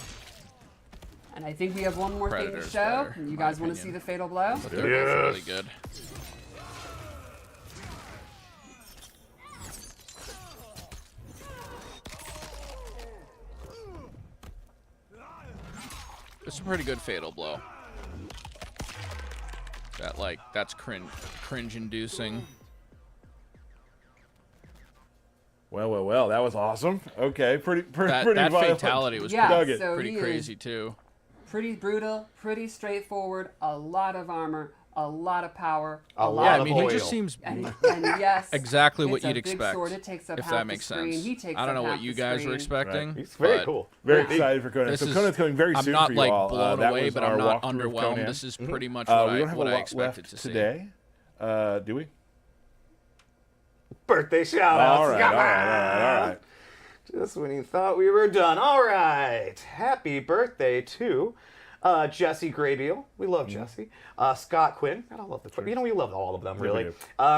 And I think we have one more thing to
Predator's
show.
better,
And you
in
guys
my
want to see
opinion.
the fatal blow?
But they're both really good. It's a pretty good fatal blow. That's cringe-inducing.
Well, that was awesome. Okay, pretty
That
violent.
fatality was
Yeah,
Dug it.
so
pretty
he is
crazy too.
pretty brutal, pretty straightforward, a lot of armor, a lot of power,
A
lot
lot
I
of
of
mean, he
oil.
just seems
and yes,
exactly what
it's a
you'd
big
expect.
sword. It takes up
If
half
that makes
the screen.
sense.
He takes
I don't
up
know what
half
you
the
guys
screen.
were expecting.
He's very
but
cool.
Very
Big.
excited for Conan.
This
So
is-
Conan's coming very
I'm
soon
not
for you
like
all.
blown
That
away,
was
but
our
I'm not
walkthrough of
underwhelmed.
Conan.
This is pretty much
we
what
don't have
I
a lot
expected
left
to see.
today. Do we?
Birthday shout outs.
All right.
Just when you thought we were done. All right. Happy birthday to Jesse Graybeal. We love Jesse. Scott Quinn. I don't love the You know, we love all of them, really.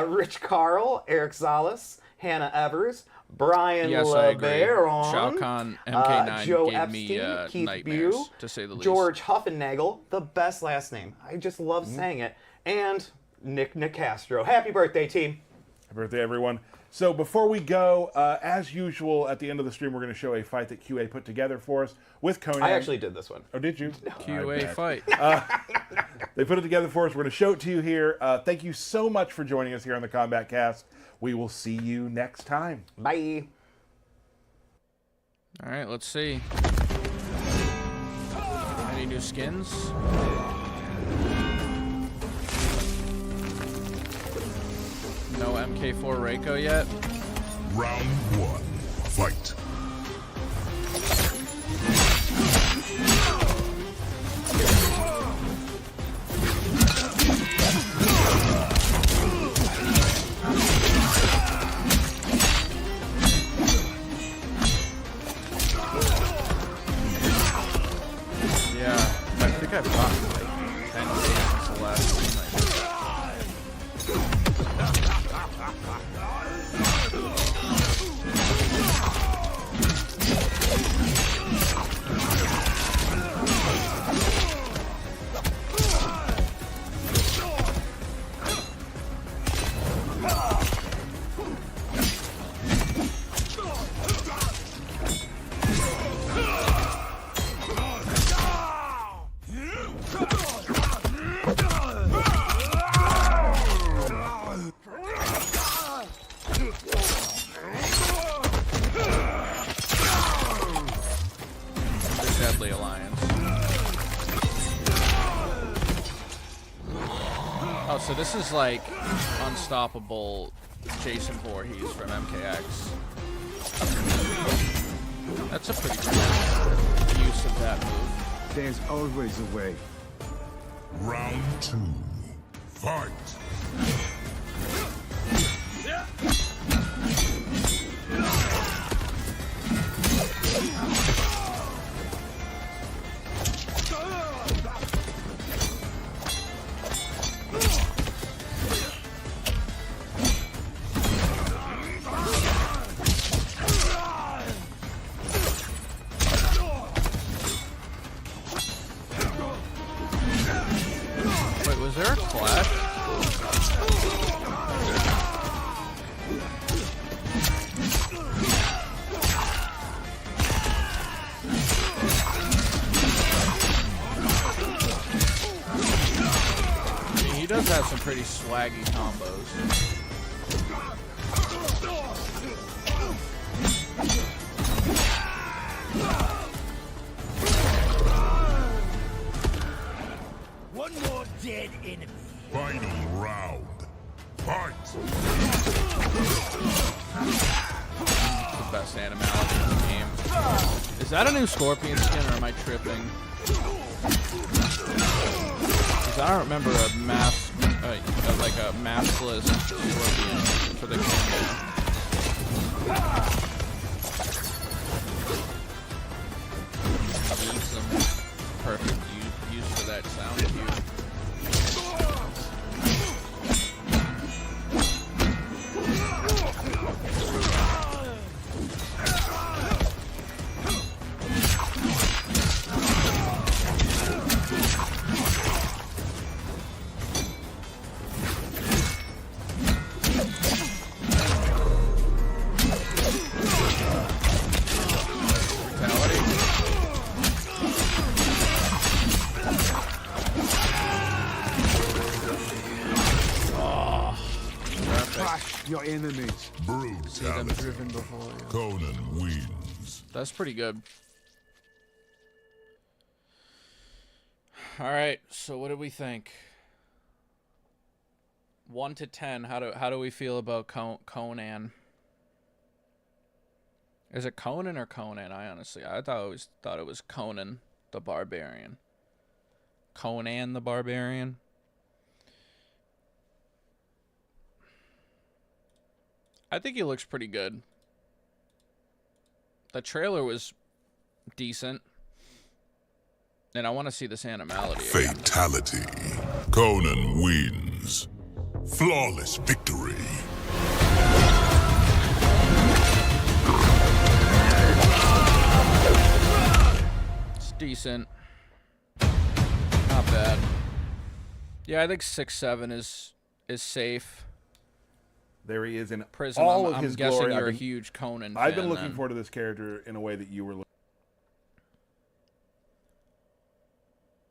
Rich Carl, Eric Zales, Hannah Evers, Brian
Yes, I agree.
LeBaron,
Shao Kahn MK9
Joe
gave me
Epstein, Keith
nightmares,
Bew,
to say the least.
George Huffenagel, the best last name. I just love saying it. And Nick Nicastro. Happy birthday, team.
Happy birthday, everyone. So before we go, as usual, at the end of the stream, we're going to show a fight that QA put together for us with Conan.
I actually did this one.
Oh, did you?
QA fight.
They put it together for us. We're going to show it to you here. Thank you so much for joining us here on the Kombat Kast. We will see you next time.
Bye.
All right, let's see. Any new skins? No MK4 Reiko yet?
Round one. Fight.
Yeah, I think I've gotten like 10 days since the last stream I did. The Deadly Alliance. Oh, so this is like unstoppable Jason Voorhees from MKX. That's a pretty good use of that move.
There's always a way.
Round two. Fight.
Wait, was there a clash? I mean, he does have some pretty swaggy combos.
One more dead enemy.
Final round. Fight!
The best animality in the game. Is that a new Scorpion skin, or am I tripping? 'Cause I don't remember a mask, like a maskless Scorpion for the game. Need some perfect use for that sound cue.
Your enemies.
See them driven before you.
Conan wins.
That's pretty good. All right, so what do we think? 1 to 10. How do we feel about Conan? Is it Conan or Conan? I always thought it was Conan the Barbarian. Conan the Barbarian. I think he looks pretty good. The trailer was decent. And I want to see this animality again.
Fatality. Conan wins. Flawless victory.
It's decent. Not bad. Yeah, I think 6-7 is safe.
There he is in
Prism.
all of
I'm
his
guessing
glory.
you're a huge Conan fan.
I've been looking
then.
forward to this character in a way that you were looking.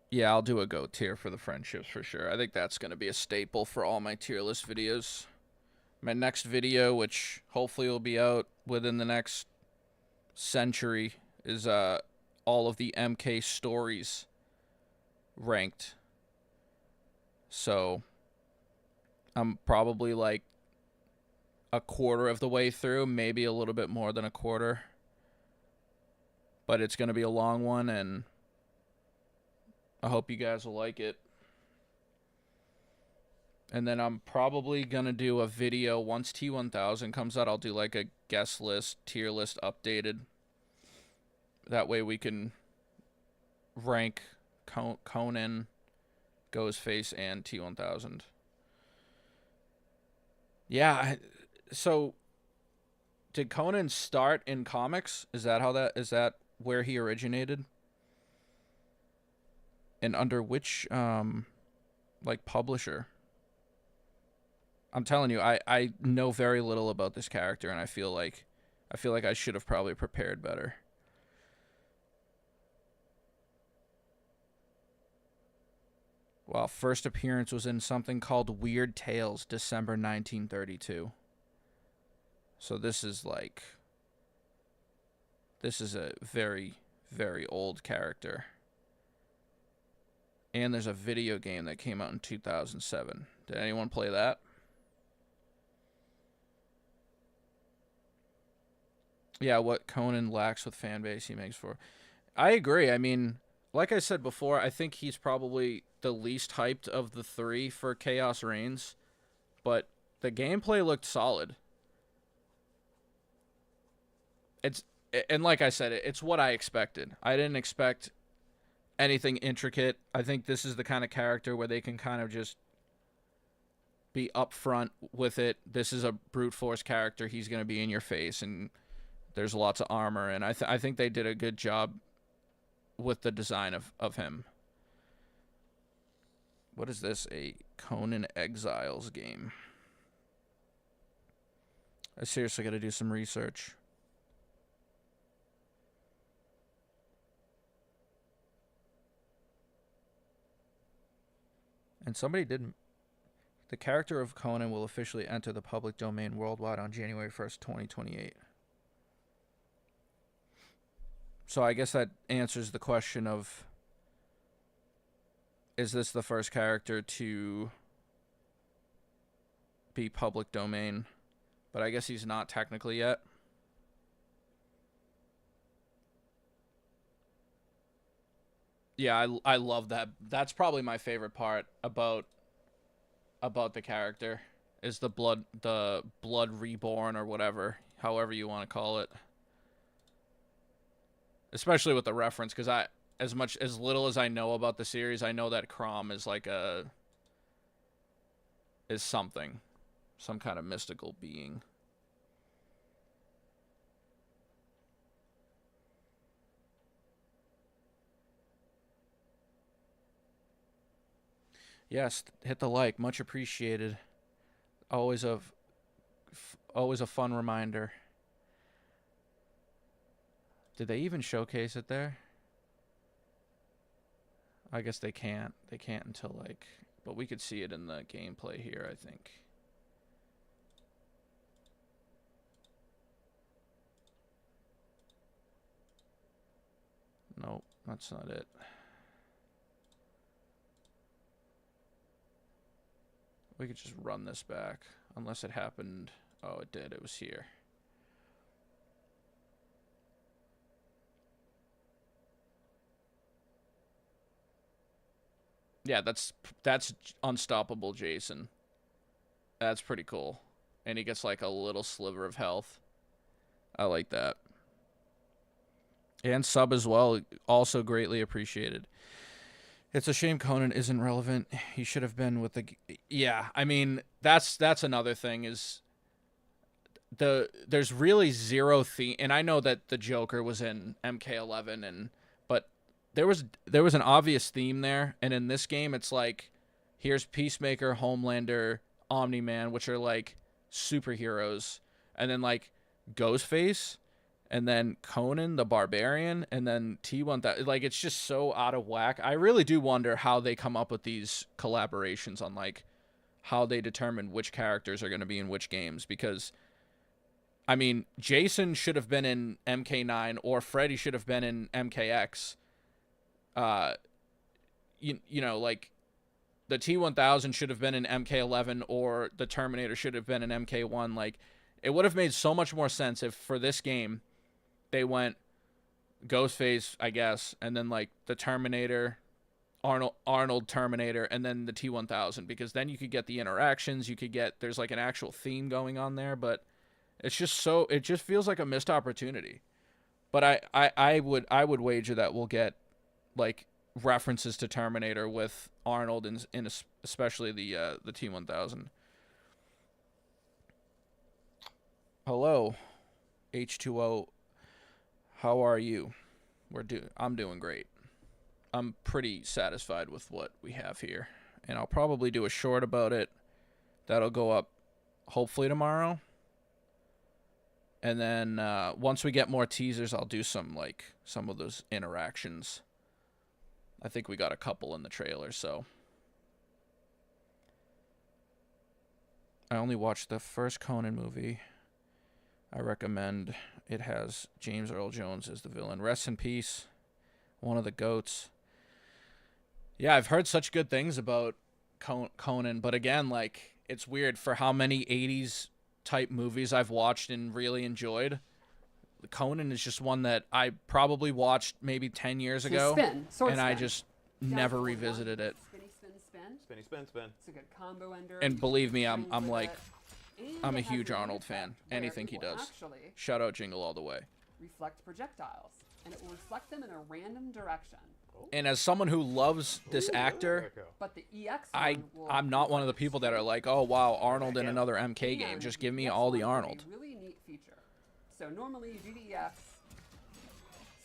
Yeah, I'll do a GOAT tier for the friendships for sure. I think that's going to be a staple for all my tier list videos. My next video, which hopefully will be out within the next century, is all of the MK stories ranked. So I'm probably like a quarter of the way through, maybe a little bit more than a quarter. But it's going to be a long one, and I hope you guys will like it. And then I'm probably going to do a video once T1000 comes out. I'll do like a guest list, tier list updated. That way we can rank Conan, Ghostface, and T1000. Yeah, so did Conan start in comics? Is that where he originated? And under which like publisher? I'm telling you, I know very little about this character, and I feel like I should have probably prepared better. Well, first appearance was in something called Weird Tales, December 1932. So this is a very, very old character. And there's a video game that came out in 2007. Did anyone play that? Yeah, what Conan lacks with fan base, he makes for. I agree. I mean, like I said before, I think he's probably the least hyped of the three for Chaos Reigns. But the gameplay looked solid. And like I said, it's what I expected. I didn't expect anything intricate. I think this is the kind of character where they can kind of just be upfront with it. This is a brute force character. He's going to be in your face, and there's lots of armor. And I think they did a good job with the design of him. What is this? A Conan Exiles game. I seriously got to do some research. And somebody didn't. The character of Conan will officially enter the public domain worldwide on January 1st, 2028. So I guess that answers the question of, is this the first character to be public domain? But I guess he's not technically yet. Yeah, I love that. That's probably my favorite part about the character, is the blood reborn, or whatever, however you want to call it. Especially with the reference, because as little as I know about the series, I know that Crom is like something, some kind of mystical being. Yes, hit the like, much appreciated. Always a fun reminder. Did they even showcase it there? I guess they can't. They can't until like, but we could see it in the gameplay here, I think. Nope, that's not it. We could just run this back, unless it happened. Oh, it did. It was here. Yeah, that's unstoppable Jason. That's pretty cool. And he gets like a little sliver of health. I like that. And sub as well, also greatly appreciated. It's a shame Conan isn't relevant. He should have been with the... Yeah, I mean, that's another thing, is there's really zero theme. And I know that the Joker was in MK11, but there was an obvious theme there. And in this game, it's like, here's Peacemaker, Homelander, Omni-Man, which are like superheroes, and then like Ghostface, and then Conan the Barbarian, and then T-1000. Like, it's just so out of whack. I really do wonder how they come up with these collaborations, on like how they determine which characters are going to be in which games. Because, I mean, Jason should have been in MK9, or Freddy should have been in MKX. You know, like, the T-1000 should have been in MK11, or the Terminator should have been in MK1. Like, it would have made so much more sense if for this game they went Ghostface, I guess, and then like the Terminator, Arnold Terminator, and then the T-1000, because then you could get the interactions, there's like an actual theme going on there. But it's just it just feels like a missed opportunity. But I would wager that we'll get like references to Terminator with Arnold in especially the T-1000. Hello, H2O. How are you? I'm doing great. I'm pretty satisfied with what we have here, and I'll probably do a short about it. That'll go up hopefully tomorrow. And then once we get more teasers, I'll do some of those interactions. I think we got a couple in the trailer, so. I only watched the first Conan movie. I recommend. It has James Earl Jones as the villain. Rest in peace, one of the GOATs. Yeah, I've heard such good things about Conan, but again, like, it's weird for how many 80s type movies I've watched and really enjoyed. Conan is just one that I probably watched maybe 10 years ago, and I just never revisited it.
Spinny spin spin.
It's a good combo ender.
And believe me, I'm a huge Arnold fan. Anything he does. Shout out Jingle All the Way.
Reflect projectiles, and it will reflect them in a random direction.
And as someone who loves this actor,
But the EX
I'm not one of the people that are like, oh wow, Arnold in another MK game. Just give me all the Arnold.
Really neat feature. So normally you do the EX,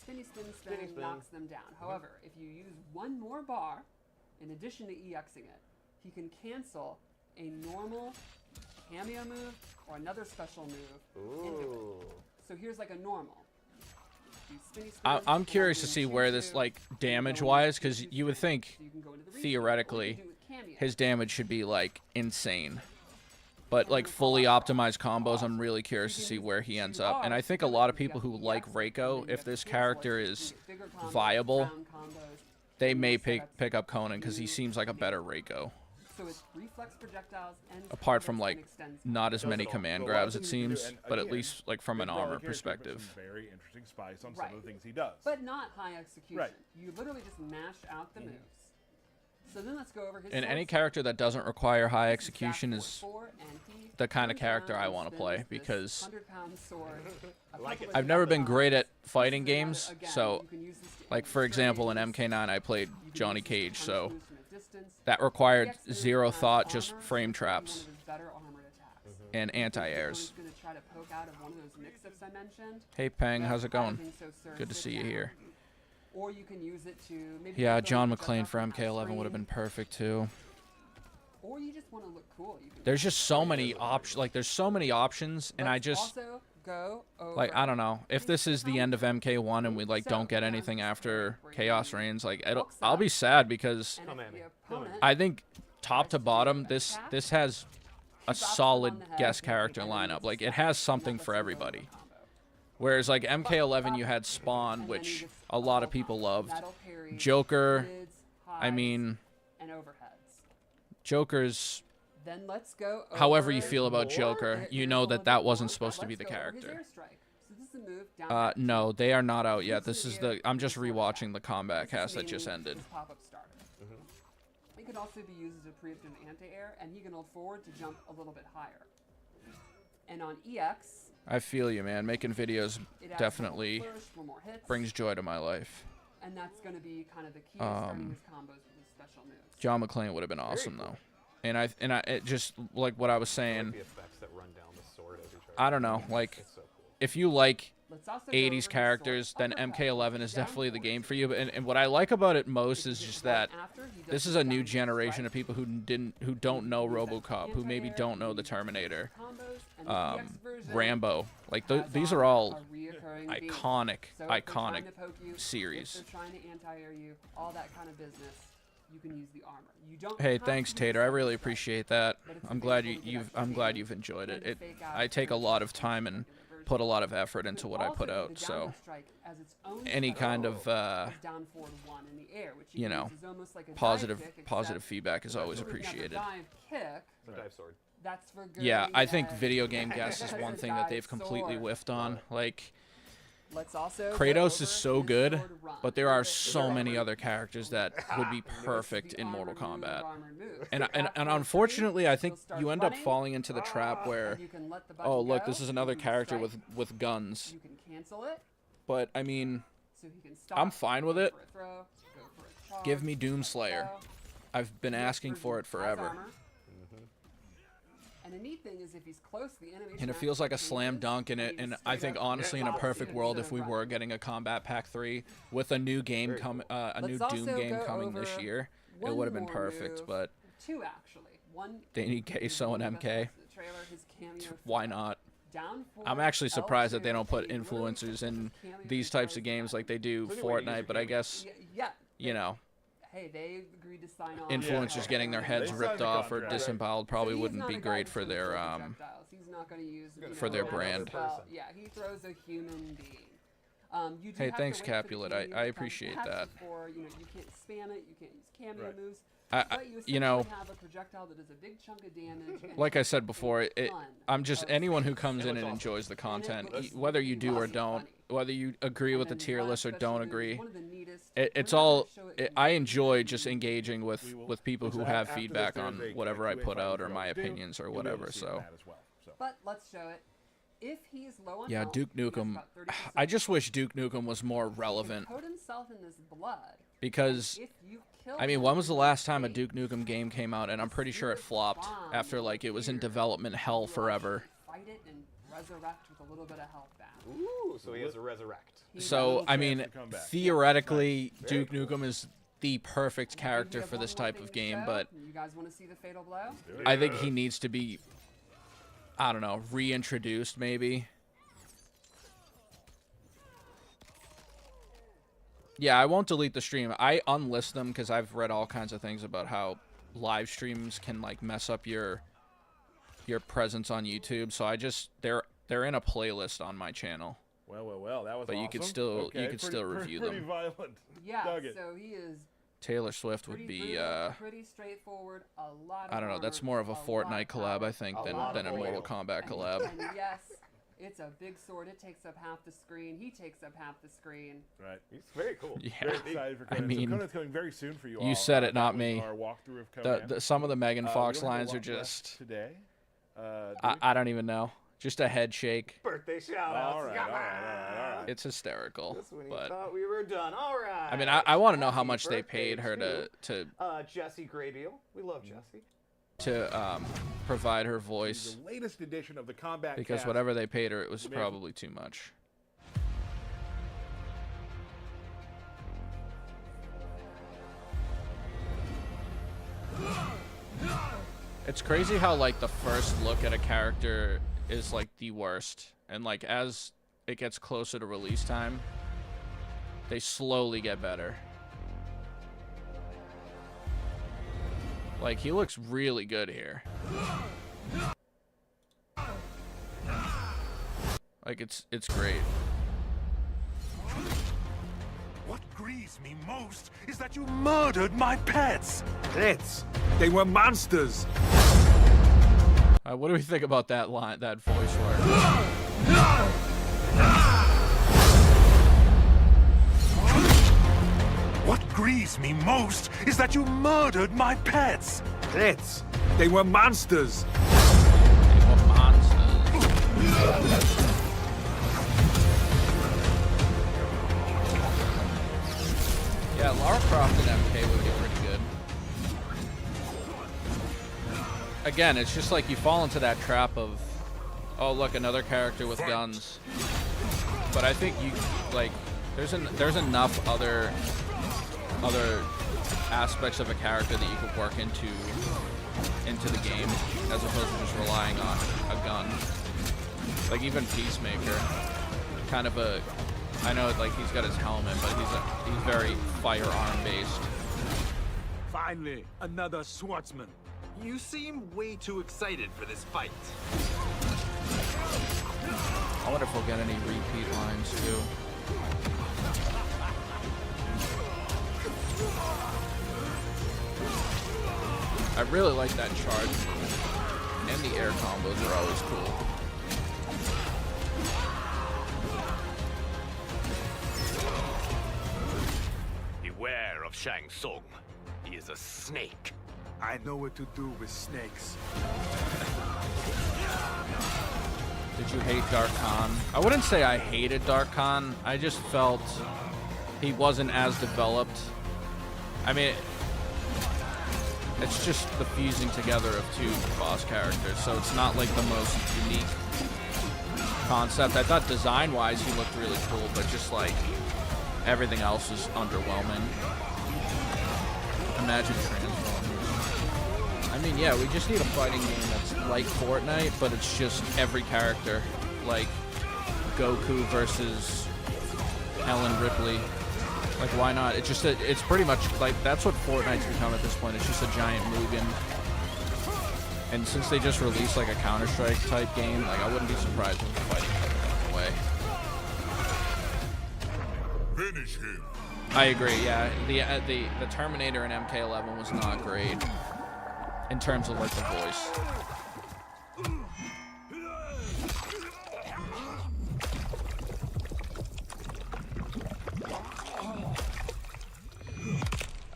spinny spin, knocks them down. However, if you use one more bar, in addition to EXing it, he can cancel a normal cameo move or another special move into it. So here's like a normal.
I'm curious to see where this, like, damage-wise, because you would think, theoretically, his damage should be, like, insane. But, like, fully optimized combos, I'm really curious to see where he ends up. And I think a lot of people who like Reiko, if this character is viable, they may pick up Conan, because he seems like a better Reiko.
So it's reflex projectiles and
Apart from, like, not as many command grabs, it seems, but at least, like, from an armor perspective.
Very interesting spice on some of the things he does.
But not high execution.
Right.
You literally just mash out the moves. So then let's go over his
And any
sword
character that doesn't require high execution is
four, and he
the kind of
turns
character
around
I
and
want to
spins
play,
this
because
100-pound sword a couple of
I've never been
times.
great at fighting
Spins it
games,
again.
so,
You can use this to
like,
aim
for example, in
straight.
MK9 I played
You can
Johnny
use this to
Cage,
punch
so
moves from a distance.
that required
EX move
zero
has
thought, just
armor,
frame
so it's
traps
one of his better armored attacks.
and
If the
anti-airs.
opponent's gonna try to poke out of one of those mix-ups I mentioned,
Hey Peng, how's it
I
going?
think so, sir.
Good to
Sit
see you
down.
here.
Or you can use it to maybe
Yeah,
go
John
and
McClane
adjust
for
up the
MK11 would have been
screen.
perfect too.
Or you just want to look cool. You can
There's just so many options, like, there's so many options, and I
Let's
just,
also go over
like, I don't know, if this is the end of MK1 and we, like,
So,
don't get anything after
bring
Chaos
in
Reigns, like,
books
I'll
up,
be sad, because
and if the opponent
I think top to bottom,
tries to
this has a
drops them
solid
on the head,
guest
and
character
then
lineup.
it's
Like, it
flat,
has
and
something
that
for
lets you go
everybody.
over combo.
Whereas, like, MK11, you had Spawn, which a lot of people loved. Joker,
Mids,
I
highs,
mean,
and overheads.
Joker's,
Then let's go
however you
over
feel about
more.
Joker, you know that that wasn't supposed to be the
Let's go over his
character.
airstrike. So this is a move down back two.
No, they are not out yet.
This
This
is
is
the
the, I'm just
sort of
rewatching the Kombat
This
Cast
is
that just
mainly
ended.
his pop-up starter. It can also be used as a preemptive anti-air, and he can hold forward to jump a little bit higher. And on EX,
I feel you, man. Making videos
it adds
definitely
more flourish, more hits,
brings joy to my life.
and that's going to be kind of the key to starting his combos with his special moves.
John McClane would have been awesome, though. And I it just, like what I was saying,
The effects that run down the sword as you try to
I don't know, like,
It's so cool.
if you like
Let's also go over
80s
his
characters,
sword
then
uppercut,
MK11
which
is
down
definitely the
forward.
game for you. And what I like about it most
If
is
you
just
hit one
that
after, he does
this
the
is a new
down
generation
strike.
of people who don't know RoboCop, who maybe don't know the Terminator,
Combos, and the EX version
Rambo. Like,
has
these
on
are all
a reoccurring beat.
iconic,
So if they're trying
iconic
to poke you,
series.
If they're trying to anti-air you, all that kind of business, you can use the armor. You don't
Hey,
have
thanks,
to use
Tater. I
Second
really
Strike,
appreciate that.
but it's a
I'm
big
glad
little bit extra
I'm glad
damage
you've enjoyed
and
it.
to
It
fake out
I take a
your
lot of time and
regular version.
put a lot of effort into
Could
what I
also
put
do
out.
the
So
downward strike as its own
any
special
kind of
move, down forward one in the air, which
you
can
know,
use as almost like a dive
positive
kick,
positive
except
feedback is always
with the
appreciated.
dive kick,
It's a dive sword.
that's for
Yeah,
going
I think
at-
video game guests is
as
one
a
thing that
dive
they've completely
sword.
whiffed on. Like,
Let's also go
Kratos
over
is so
his
good,
sword run.
but there are
With
so
the
many
armor
other characters that would be perfect
the
in Mortal
armor move,
Kombat.
armor move.
And
So
and
after
unfortunately, I think
you'll start
you end up
running,
falling into the trap where,
and you can let the button
oh look,
go,
this is another
you can
character
strike,
with guns.
You can cancel it,
But I mean,
so he can stop.
I'm fine with
go
it.
for a throw, go for a charge,
Give me
let go.
Doomslayer. I've been asking for it
Has
forever.
armor. And the neat thing is if he's close, the animation
And it feels like a
actually
slam
changes,
dunk in it,
and
and
you
I
just
think
straight up
honestly, in a
box
perfect world,
instead
if we
of
were
running.
getting a Combat Pack 3 with a new game a new
Let's
Doom
also
game
go
coming this
over
year, it
one
would have been
more
perfect.
move.
But
Two actually. One.
they need Queso and
is
MK.
the trailer, his cameo
Why not?
down
I'm
forward,
actually surprised that they
L2,
don't put
and he literally
influencers
puts
in
his cameo
these types of
inside
games like they do
So anyway, you use
Fortnite.
your
But I
cameo.
guess
Yeah.
you know,
Hey, they agreed to sign on.
influencers getting their heads
They
ripped
signed the
off or
contract.
disemboweled probably
So he's
wouldn't
not
be
a guy
great
that's
for
gonna
their
throw projectiles. He's not going to use. You
for
know,
their
a
brand.
baseball. Yeah, he throws a human being. You do
Hey,
have to
thanks,
wait for the
Capulet.
cameo
I
to
appreciate
come
that.
before, you know, you can't spam it. You can't use cameo
Right.
moves.
I-
But you
you know,
essentially have a projectile that does a big chunk of damage. and
like I
takes
said
a
before,
ton
I'm just
of
anyone who
space.
comes in and
awesome.
enjoys the content,
looks
whether you do or
awesome
don't,
funny.
whether you agree
And
with the
then
tier
last
list or
special
don't
move is
agree.
one of the neatest.
It's
We're not
all.
gonna show it in
I
the
enjoy
video.
just engaging with people who
So
have
after
feedback
this,
on
there's a
whatever I
Q&A
put
fight
out or
we
my
always do.
opinions or
You'll be able
whatever.
to see
So
that as well. So.
But let's show it. if he's low on
Yeah,
health,
Duke
he has
Nukem.
about 30%
I just wish Duke Nukem was more
he can
relevant
coat himself in this blood.
because
If you kill
I mean,
him
when was the
with
last time a
hate,
Duke Nukem game came out? And I'm pretty sure it
secret
flopped
bomb
after like it was in
here,
development hell
you'll
forever.
actually fight it and resurrect with a little bit of health back.
Ooh, so he has a resurrect.
He
So
does.
I mean,
to come back.
theoretically,
Very
Duke Nukem is the perfect
We
character
have
for
one
this
more
type
thing
of
to
game,
show.
but
You guys want to see the fatal blow?
I think he needs to be, I don't know, reintroduced maybe. Yeah, I won't delete the stream. I unlist them because I've read all kinds of things about how live streams can like mess up your presence on YouTube. So I just they're in a playlist on my channel.
Well, that was
But
awesome.
you could still- you
Okay,
could still review
pretty
them.
violent.
Yeah,
Dug it.
so he is
Taylor Swift would
pretty
be
brutal, pretty straightforward, a lot of
I don't know, that's
armor,
more of a
lot
Fortnite
of
collab,
power,
I think,
A
than
lot
a
of
Mortal
oil.
Kombat collab.
And yes, it's a big sword. It takes up half the screen. He takes up half the screen.
Right.
He's very cool.
Yeah.
Very excited for
I
Conan.
mean,
so Conan's coming very soon for you all.
you said it,
That
not
was
me.
Our walkthrough of Conan.
Some of the Megan
We
Fox
don't have a
lines are
lot left
just
today. Do
I don't even know. Just a head shake.
Birthday shout
we?
outs.
All right.
It's hysterical.
Just when you
But
thought we were done. All right.
I mean, I want to know how
Happy
much they
birthday
paid her to
Jesse Graybeal. We love Jesse.
provide her voice,
The latest edition of the Kombat
because
Kast.
whatever they paid her, it was
Amazing.
probably too much. It's crazy how like the first look at a character is like the worst, and like as it gets closer to release time, they slowly get better. Like he looks really good here. Like it's great.
What grieves me most is that you murdered my pets.
Pets. They were monsters.
What do we think about that line, that voice work?
What grieves me most is that you murdered my pets.
Pets. They were monsters.
They were monsters. Yeah, Lara Croft and MK would be pretty good. Again, it's just like you fall into that trap of, oh look, another character with guns. But I think you like there's enough other aspects of a character that you could work into the game as opposed to just relying on a gun. Like even Peacemaker, kind of a, I know like he's got his helmet, but he's very firearm based.
Finally, another swordsman.
You seem way too excited for this fight.
I wonder if we'll get any repeat lines too. I really like that charge, and the air combos are always cool.
Beware of Shang Tsung. He is a snake.
I know what to do with snakes.
Did you hate Dark Khan? I wouldn't say I hated Dark Khan. I just felt he wasn't as developed. I mean, it's just the fusing together of two boss characters, so it's not like the most unique concept. I thought design-wise he looked really cool, but just like everything else is underwhelming. Imagine Transformers. I mean, yeah, we just need a fighting game that's like Fortnite, but it's just every character, like Goku versus Ellen Ripley. Like, why not? It's just it's pretty much like that's what Fortnite's become at this point. It's just a giant Mugen. And since they just released like a Counter-Strike type game, like I wouldn't be surprised if the fighting game went away.
Finish him.
I agree. Yeah, the Terminator in MK11 was not great in terms of like the voice.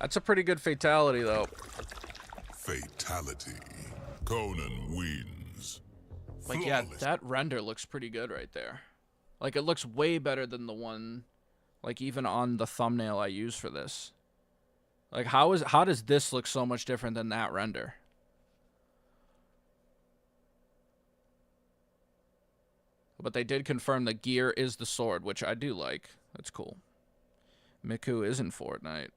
That's a pretty good fatality, though.
Fatality. Conan wins.
Like, yeah, that render looks pretty good right there. Like, it looks way better than the one, like, even on the thumbnail I use for this. Like, how does this look so much different than that render? But they did confirm the gear is the sword, which I do like. That's cool. Miku is in Fortnite.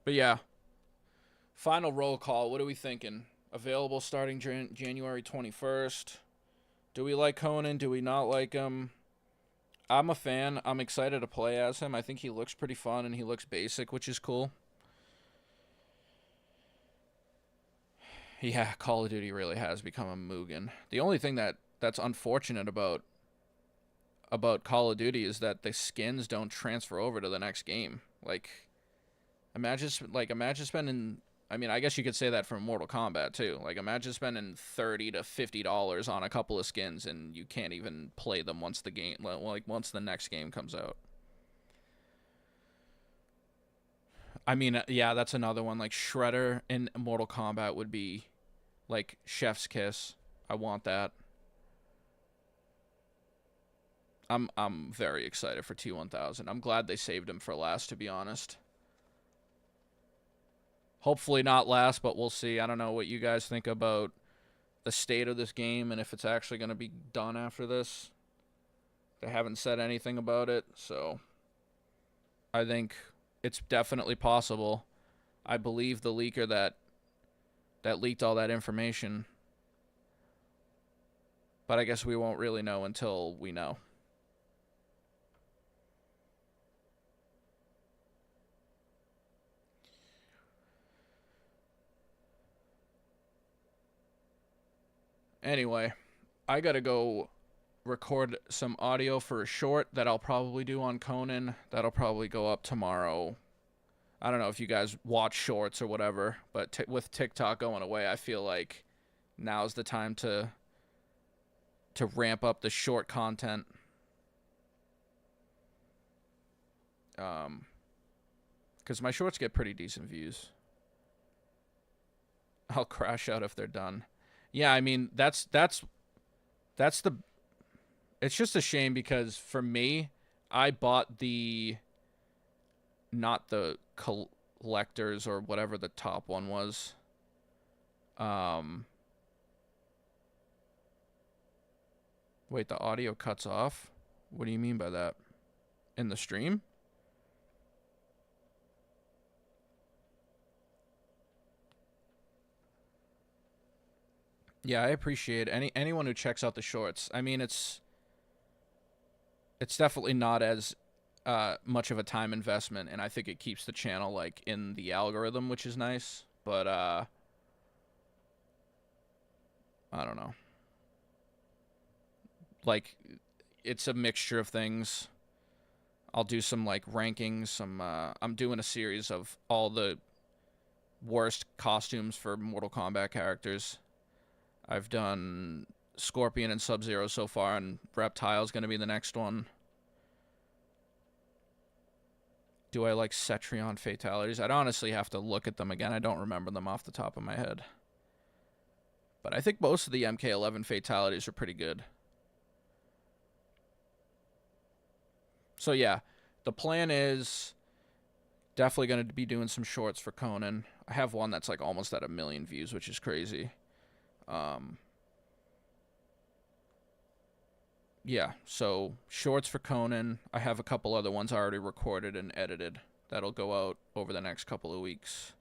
But yeah. Final roll call. What are we thinking? Available starting January 21st. Do we like Conan? Do we not like him? I'm a fan. I'm excited to play as him. I think he looks pretty fun and he looks basic, which is cool. Yeah, Call of Duty really has become a Mugen. The only thing that's unfortunate about Call of Duty is that the skins don't transfer over to the next game. Like, imagine spending. I mean, I guess you could say that for Mortal Kombat too. Like, imagine spending $30 to $50 on a couple of skins and you can't even play them once once the next game comes out. I mean, yeah, that's another one. Like, Shredder in Mortal Kombat would be, like, chef's kiss. I want that. I'm very excited for T-1000. I'm glad they saved him for last, to be honest. Hopefully not last, but we'll see. I don't know what you guys think about the state of this game and if it's actually going to be done after this. They haven't said anything about it, so I think it's definitely possible. I believe the leaker that leaked all that information. But I guess we won't really know until we know. Anyway, I gotta go record some audio for a short that I'll probably do on Conan. That'll probably go up tomorrow. I don't know if you guys watch shorts or whatever, but with TikTok going away, I feel like now's the time to ramp up the short content. Because my shorts get pretty decent views. I'll crash out if they're done. Yeah, I mean, that's the... It's just a shame because for me, I bought the... Not the collectors or whatever the top one was. Wait, the audio cuts off? What do you mean by that? In the stream? Yeah, I appreciate anyone who checks out the shorts. I mean, it's definitely not as much of a time investment, and I think it keeps the channel like in the algorithm, which is nice. But I don't know. Like, it's a mixture of things. I'll do some like rankings. I'm doing a series of all the worst costumes for Mortal Kombat characters. I've done Scorpion and Sub-Zero so far, and Reptile's going to be the next one. Do I like Cetrion fatalities? I'd honestly have to look at them again. I don't remember them off the top of my head. But I think most of the MK11 fatalities are pretty good. So yeah, the plan is definitely going to be doing some shorts for Conan. I have one that's like almost at 1 million views, which is crazy. Yeah, so shorts for Conan. I have a couple other ones already recorded and edited that'll go out over the next couple of weeks.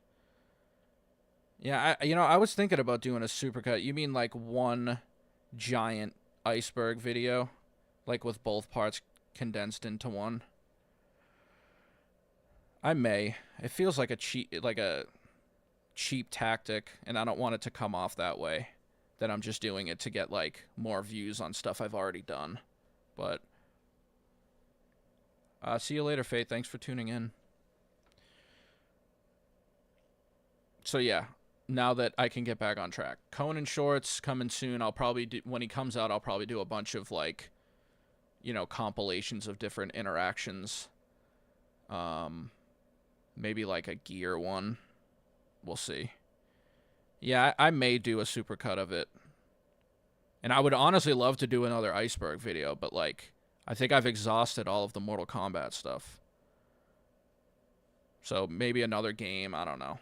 Yeah, I was thinking about doing a supercut. You mean like one giant iceberg video, like with both parts condensed into one? I may. It feels like a cheap tactic, and I don't want it to come off that way. That I'm just doing it to get like more views on stuff I've already done. But see you later, Faith. Thanks for tuning in. So yeah, now that I can get back on track, Conan shorts coming soon. I'll probably do, when he comes out, I'll probably do a bunch of like, compilations of different interactions. Maybe like a gear one. We'll see. Yeah, I may do a supercut of it. And I would honestly love to do another Iceberg video, but, like, I think I've exhausted all of the Mortal Kombat stuff. So maybe another game, I don't know.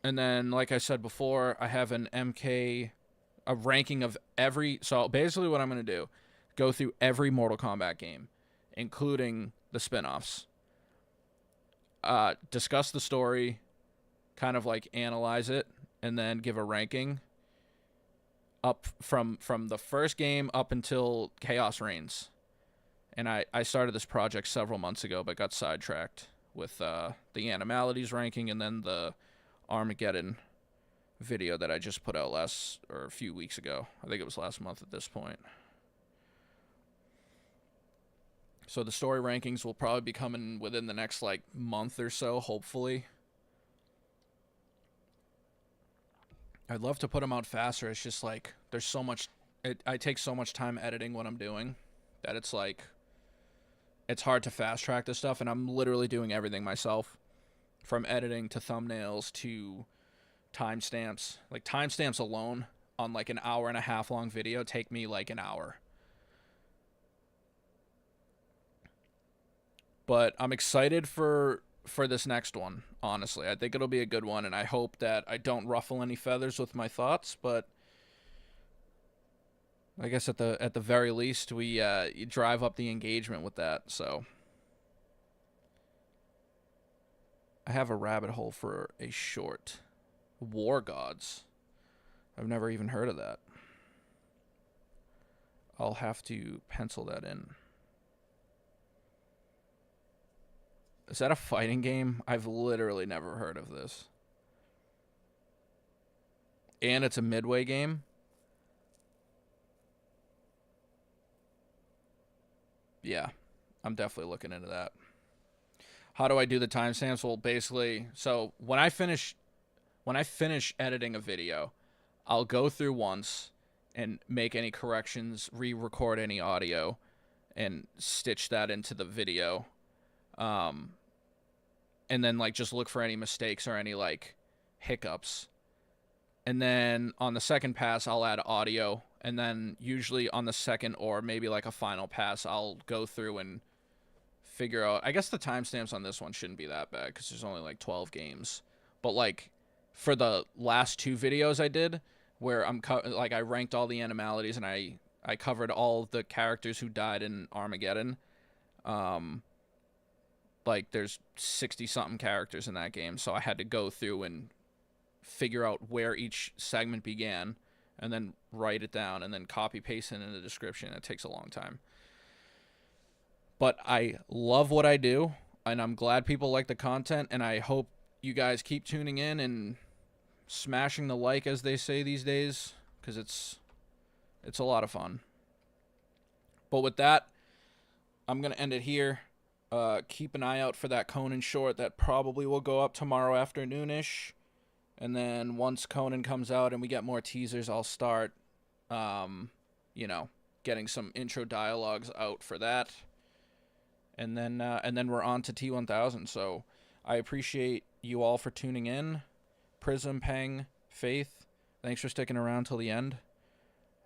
And then, like I said before, I have a ranking of every... So basically what I'm going to do, go through every Mortal Kombat game, including the spin-offs. Discuss the story, kind of like analyze it, and then give a ranking up from the first game up until Chaos Reigns. And I started this project several months ago, but got sidetracked with the Animalities ranking and then the Armageddon video that I just put out a few weeks ago. I think it was last month at this point. So the story rankings will probably be coming within the next, like, month or so, hopefully. I'd love to put them out faster. It's just, like, there's so much... I take so much time editing what I'm doing that it's, like... It's hard to fast-track this stuff, and I'm literally doing everything myself. From editing to thumbnails to timestamps. Like, timestamps alone on, like, an hour-and-a-half long video take me, like, an hour. But I'm excited for this next one, honestly. I think it'll be a good one, and I hope that I don't ruffle any feathers with my thoughts, but I guess at the very least, we you drive up the engagement with that, so. I have a rabbit hole for a short. War Gods. I've never even heard of that. I'll have to pencil that in. Is that a fighting game? I've literally never heard of this. And it's a Midway game? Yeah, I'm definitely looking into that. How do I do the timestamps? Well, basically, so when I finish editing a video, I'll go through once and make any corrections, re-record any audio, and stitch that into the video. And then, like, just look for any mistakes or any, like, hiccups. And then on the second pass, I'll add audio. And then usually on the second or maybe, like, a final pass, I'll go through and figure out... I guess the timestamps on this one shouldn't be that bad because there's only, like, 12 games. But, like, for the last 2 videos I did, where I ranked all the Animalities and I covered all the characters who died in Armageddon, like, there's 60-something characters in that game, so I had to go through and figure out where each segment began, and then write it down, and then copy-paste it in the description. It takes a long time. But I love what I do, and I'm glad people like the content, and I hope you guys keep tuning in and smashing the like, as they say these days, because it's a lot of fun. But with that, I'm going to end it here. Keep an eye out for that Conan short that probably will go up tomorrow afternoon-ish. And then once Conan comes out and we get more teasers, I'll start, getting some intro dialogues out for that. And then we're on to T1000. So I appreciate you all for tuning in. Prism, Peng, Faith, thanks for sticking around till the end.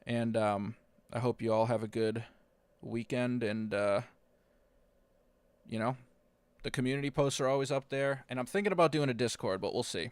And I hope you all have a good weekend, and the community posts are always up there, and I'm thinking about doing a Discord, but we'll see.